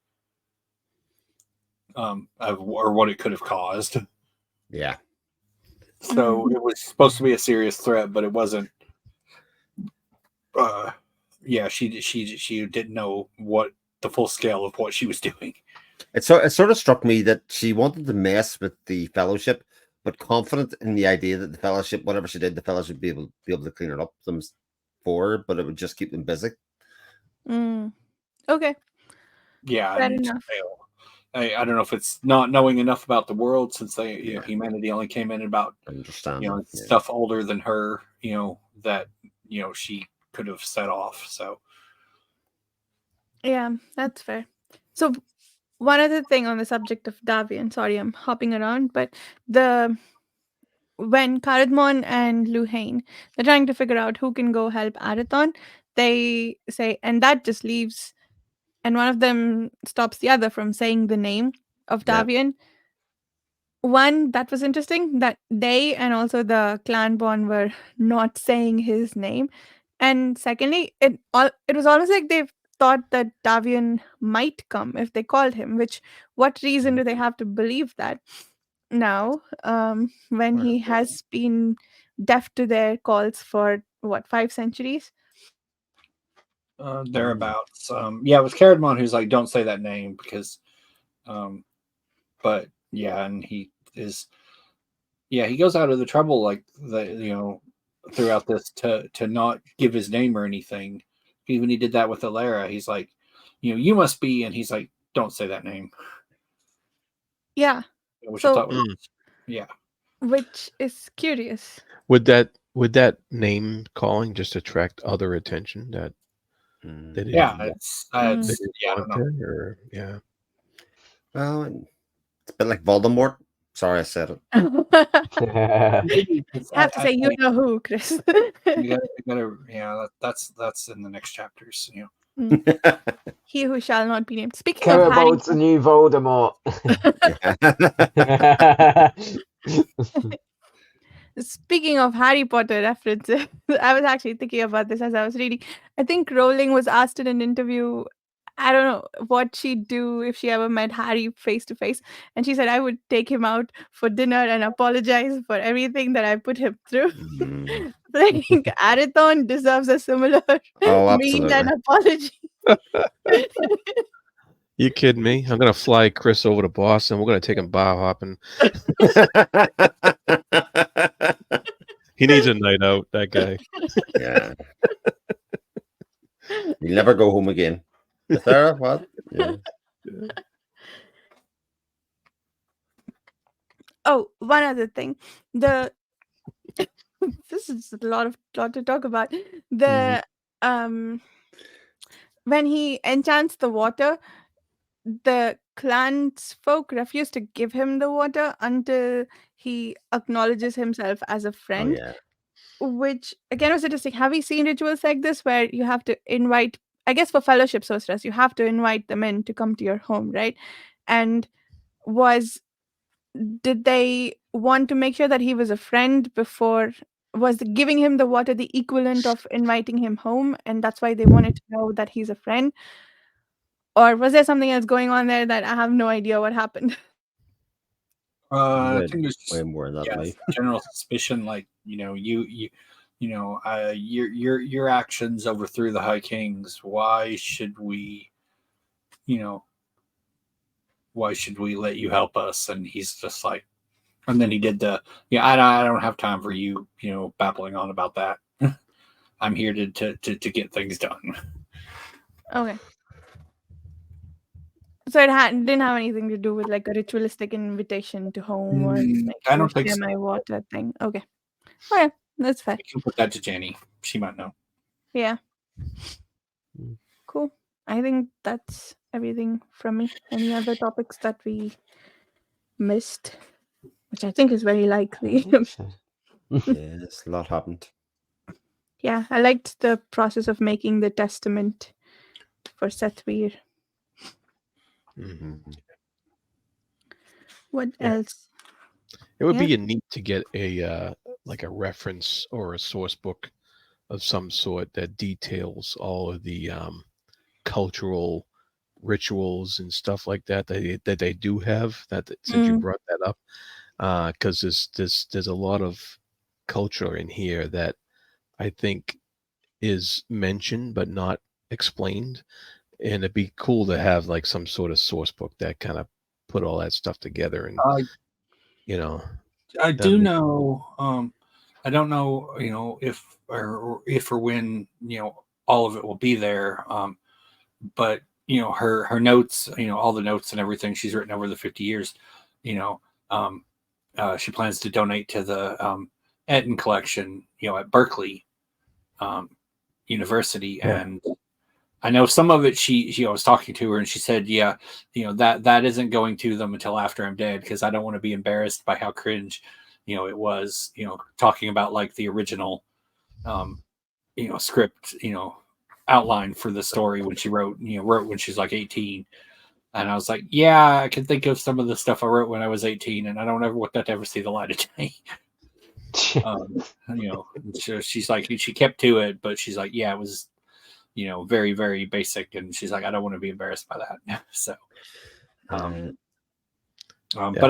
or what it could have caused. Yeah. So it was supposed to be a serious threat, but it wasn't. She didn't know what the full scale of what she was doing. It sort of struck me that she wanted to mess with the Fellowship, but confident in the idea that the Fellowship, whatever she did, the Fellowship would be able to clean it up for her, but it would just keep them busy. Okay. Yeah, fair enough. I don't know if it's not knowing enough about the world, since humanity only came in about stuff older than her, that she could have set off. So yeah, that's fair. So one other thing on the subject of Davian, sorry, I'm hopping around, but when Caradmon and Luhain, they're trying to figure out who can go help Arathon, they say, and that just leaves, and one of them stops the other from saying the name of Davian. One, that was interesting that they and also the clan Bon were not saying his name. And secondly, it was almost like they thought that Davian might come if they called him, which what reason do they have to believe that now, when he has been deaf to their calls for 5 centuries? Thereabouts. It was Caradmon who's like, don't say that name because but yeah, and he is he goes out of the trouble throughout this to not give his name or anything. Even he did that with Alara. He's like, you must be, and he's like, don't say that name. Yeah. Which I thought was, which is curious. Would that name calling just attract other attention that they didn't I don't know. Well, it's a bit like Voldemort. Sorry, I said it. Have to say, you know who, Chris. you gotta, that's in the next chapters. He who shall not be named. Speaking of Harry Carabolt's the new Voldemort. Speaking of Harry Potter references, I was actually thinking about this as I was reading. I think Rowling was asked in an interview, I don't know what she'd do if she ever met Harry face to face. And she said, I would take him out for dinner and apologize for everything that I put him through. I think Arathon deserves a similar mean and apology. You kidding me? I'm gonna fly Chris over to Boston. We're gonna take him bar hopping. He needs a night out, that guy. Yeah. He'll never go home again. Is that what? Yeah. Oh, one other thing. The this is a lot to talk about. The when he enchants the water, the clansfolk refuse to give him the water until he acknowledges himself as a Oh, friend. yeah. Which again was interesting. Have you seen rituals like this where you have to invite, I guess for fellowship sorcerers, you have to invite them in to come to your home, right? And did they want to make sure that he was a friend before? Was giving him the water the equivalent of inviting him home, and that's why they wanted to know that he's a friend? Or was there something else going on there that I have no idea what happened? I think there's way more than that. General suspicion, like your actions overthrew the High Kings. Why should we let you help us? And he's just like, and then he did I don't have time for you, babbling on about that. I'm here to get things done. Okay. So it didn't have anything to do with like a ritualistic invitation to home or like I don't think share so. my water thing. Okay. All right, that's fair. You can put that to Janny. She might know. Yeah. Cool. I think that's everything from me. Any other topics that we missed? Which I think is very likely. Yes, a lot happened. Yeah, I liked the process of making the testament for Sethweir. What else? It would be neat to get a like a reference or a source book of some sort that details all of the cultural rituals and stuff like that that they do have. That since you brought that up, because there's a lot of culture in here that I think is mentioned but not explained, and it'd be cool to have like some sort of source book that kind of put all that stuff together. And I do know. I don't know, if or when all of it will be there. But her notes, all the notes and everything she's written over the 50 years, she plans to donate to the Eton collection, at Berkeley University. Yeah. And I know some of it she was talking to her and she said, that isn't going to them until after I'm dead, because I don't want to be embarrassed by how cringe, it was, talking about like the original, script, outline for the story when she wrote when she's like 18. And I was like, yeah, I can think of some of the stuff I wrote when I was 18, and I don't ever want that to ever see the light of day. So she's like, she kept to it, but she's like, yeah, it was, very, very basic. And she's like, I don't want to be embarrassed by that. So, but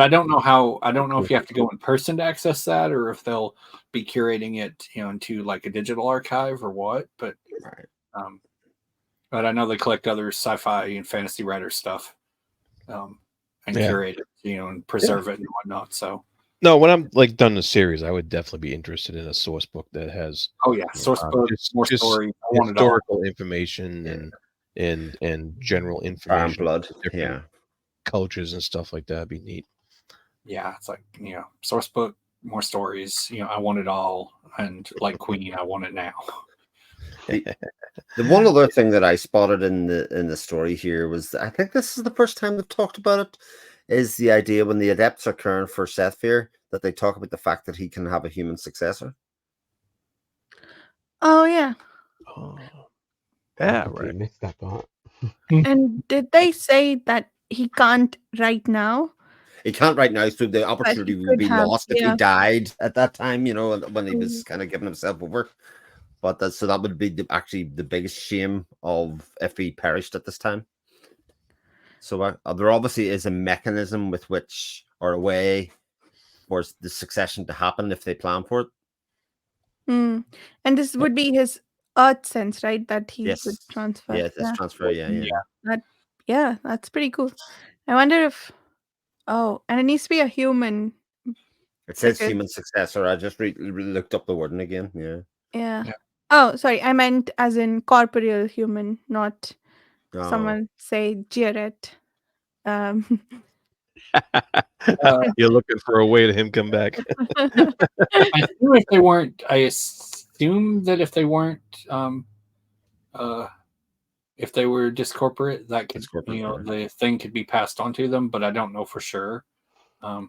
I don't know if you have to go in person to access that, or if they'll be curating it, into like a digital archive or what. But, but I know they collect other sci-fi and fantasy writer stuff, and curate it, and preserve it and whatnot. So. No, when I'm like done the series, I would definitely be interested in a source book that has source book, more story, historical information and general information, blood, different cultures and stuff like that. Would be neat. Yeah, it's like source book, more stories. I want it all, and like Queen, I want it now. The one other thing that I spotted in the story here was, I think this is the first time they've talked about it, is the idea when the adepts are caring for Sethweir, that they talk about the fact that he can have a human successor. Oh yeah. Yeah, I right. missed that part. And did they say that he can't right now, He can't right now, so the but opportunity he would could be have? lost if he Yeah. died at that time, when he was Mm. kind of giving himself over. But that would be actually the biggest shame of if he perished at this time. So there obviously is a mechanism with which, or a way for the succession to happen if they plan for it. Mm. And this would be his earth sense, right? That he would Yes. transfer. Yeah, this Yeah. transfer. Yeah. That. Yeah, that's pretty cool. I wonder if. Oh, and it needs to be a human It says because human successor. I just looked up the wording again. Yeah. yeah. Yeah. Oh, sorry. I meant as in corporeal human, not Oh. someone say Jarrett. Um. You're looking for a way to him come back. I assume if they weren't, I assume that if they weren't, if they were discorporate, that could, Discorporate, the thing could be passed on to them, but I don't know for sure. Mm.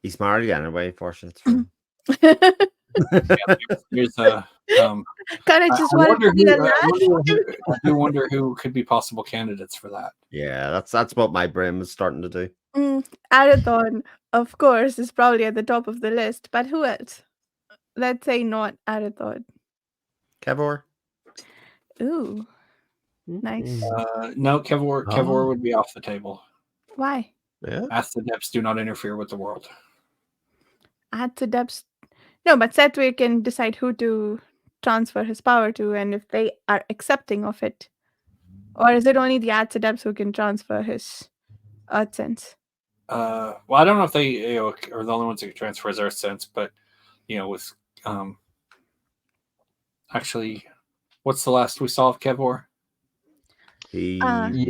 He's married anyway, fortunately. There's a. Kind of just want to be alive. I do wonder who could be possible candidates for that. Yeah, that's what my brain was starting to do. Arathon, of course, is probably at the top of the list, but who else? Let's say not Arathon. Kevor? Ooh, nice. No, Kevor would be off the table. Why? Yeah. Athadepts do not interfere with the world. Add to depths. No, but Setway can decide who to transfer his power to and if they are accepting of it. Or is it only the Adepts who can transfer his earth sense? Well, I don't know if they are the only ones who can transfer his earth sense, but with actually, what's the last we saw of Kevor? He Yeah, he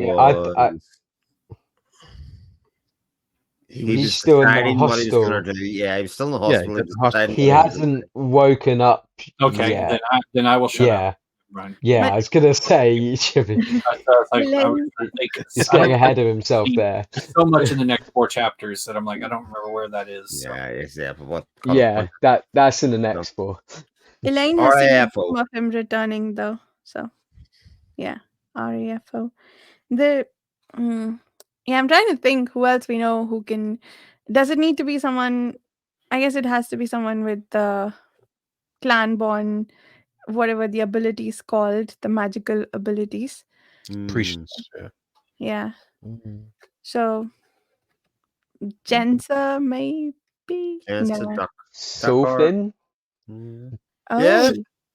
he's was still in the deciding what he was going hostel. to do. Yeah, he was still in the Yeah, hospital. he's at the hospital. He hasn't woken up Okay, yet. then I will shut Yeah. up. Right. Yeah, But- I was gonna say you should be. He's getting ahead of himself there. So much in the next 4 chapters that I'm like, I don't remember where that is. So. Yeah, but what? Yeah, that's in the next 4. Elaine has seen a RAFO. film of him returning, though. So, yeah, RAFO. Yeah, I'm trying to think who else we know who can. Does it need to be someone? I guess it has to be someone with the clan bond, whatever the ability is called, the magical abilities. Priests. Yeah. Yeah. So, Jensa maybe. No. Sofin? Oh. Yeah.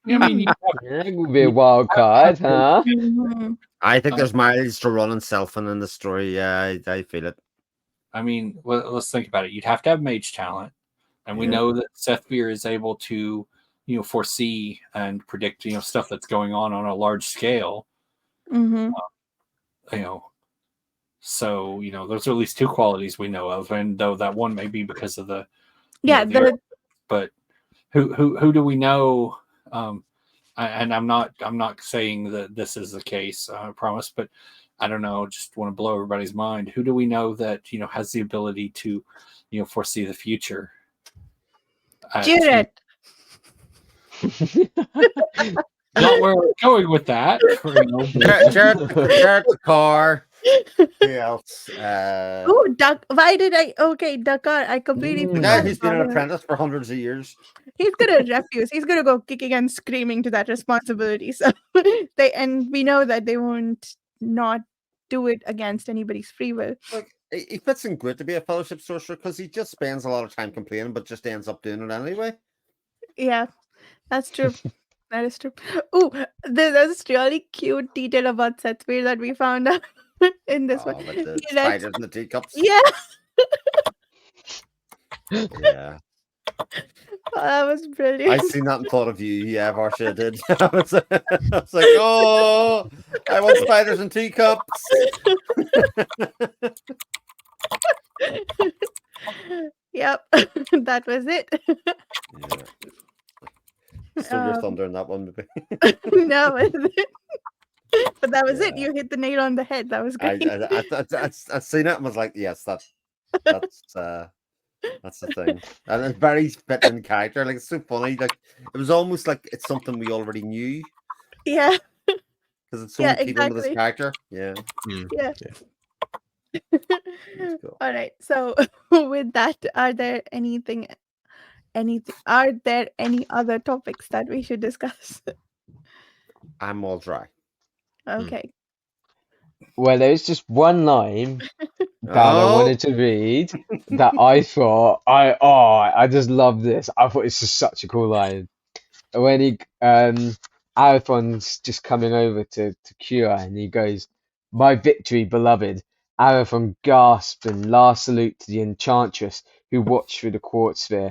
I mean, That would be a wild card, huh? Mhm. I think there's mileage to run and selfing in the story. Yeah, I feel it. I mean, let's think about it. You'd have to have mage talent, and we know that Sethbeer is able to, foresee and predict, stuff that's going on a large scale. Mm-hmm. So those are at least 2 qualities we know of, and though that one may be because of the but who do we know? And I'm not saying that this is the case, I promise, but I don't know, just want to blow everybody's mind. Who do we know that has the ability to foresee the future? Jared. Not where we're going with that. Jared the car. Who else? Oh, Duck. Why did I? Okay, Dakar. I completely The forgot. guy who's been about an him. apprentice for hundreds of years. He's gonna refuse. He's gonna go kicking and screaming to that responsibility. So we know that they won't not do it against anybody's free will. Like, he fits in great to be a fellowship sorcerer because he just spends a lot of time complaining, but just ends up doing it anyway. Yeah, that's true. That is true. Oh, there's this really cute detail about Sethweir that we found out in this one. With the He lets- spiders and the teacups. Yeah, Yeah. that was brilliant. I seen that and thought of you. Yeah, Varsha did. I was like, oh, I want spiders and teacups. Yep, that was it. Yeah. Stole your thunder in that one, maybe. No, but that was it. You hit the nail on the head. That was great. I seen it and was like, yes, that's That's the thing. And it's very fitting in character. Like, it's so funny. Like, it was almost like it's something we already knew Yeah, because it's so yeah, in keeping with his exactly. character. Yeah. Yeah. That's cool. All right. So with that, are there are there any other topics that we should discuss? I'm all dry. Okay. Well, there's just one line that I Oh, wanted to read that I thought I just love this. I thought it's just such a cool line. When Arathon's just coming over to Cura and he goes, "My victory, beloved." Arathon gasped in last salute to the enchantress who watched through the quartz sphere.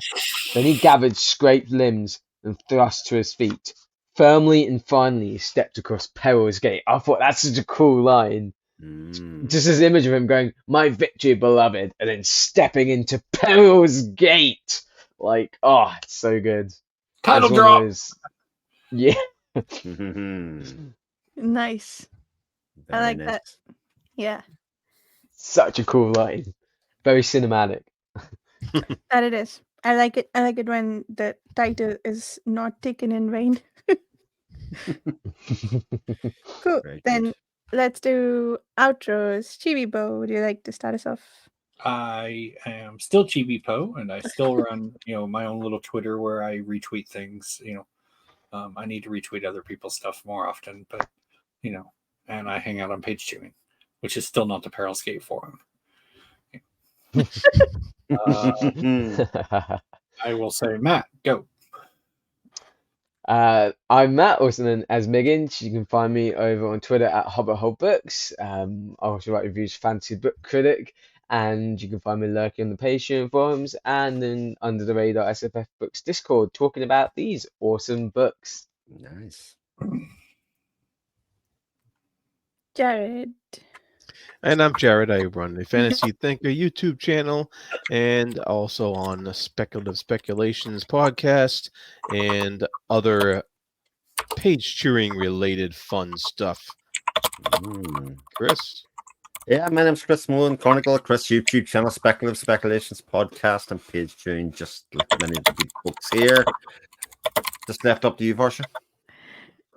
Then he gathered scraped limbs and thrust to his feet. Firmly and finally he stepped across Peril's gate. I thought that's such a cool line. Just this image of him going, "My victory, beloved," and then stepping into Peril's gate. Like, oh, it's so good. Title It's one drop. of those, yeah, Nice. I very like that. nice. Yeah, such a cool line. Very cinematic. that it is. I like it. I like it when the title is not taken in vain. Cool. Very Then good. let's do outros. Chibi-Bo, would you like to start us off? I am still Chibi Po, and I still run, my own little Twitter where I retweet things. I need to retweet other people's stuff more often, but and I hang out on Page Chewing, which is still not the Peril Skate forum. I will say, Matt, go. I'm Matt, also known as Miggins. You can find me over on Twitter at HobbitHobbBooks. I also write reviews for Fantasy Book Critic, and you can find me lurking on the Patreon forums and in Under the Radar SFF Books Discord, talking about these awesome books. Nice. Jared. And I'm Jared. I run the Fantasy Thinker YouTube channel and also on the Speculative Speculations podcast and other page cheering related fun stuff. Chris? Yeah, my name's Chris Mullen, Chronicle of Chris YouTube channel, Speculative Speculations podcast, and page tuning, just like many of the good books here. Just left up to you, Varsha.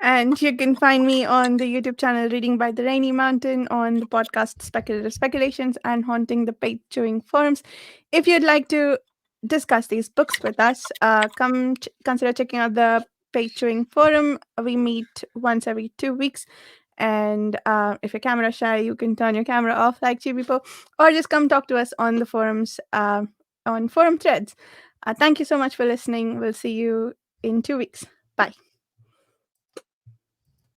And you can find me on the YouTube channel Reading by the Rainy Mountain, on the podcast Speculative Speculations, and Haunting the Page Chewing forums. If you'd like to discuss these books with us, consider checking out the Page Chewing forum. We meet once every 2 weeks. And if you're camera shy, you can turn your camera off like Chibi-Po, or just come talk to us on the forums, on forum threads. Thank you so much for listening. We'll see you in 2 weeks. Bye.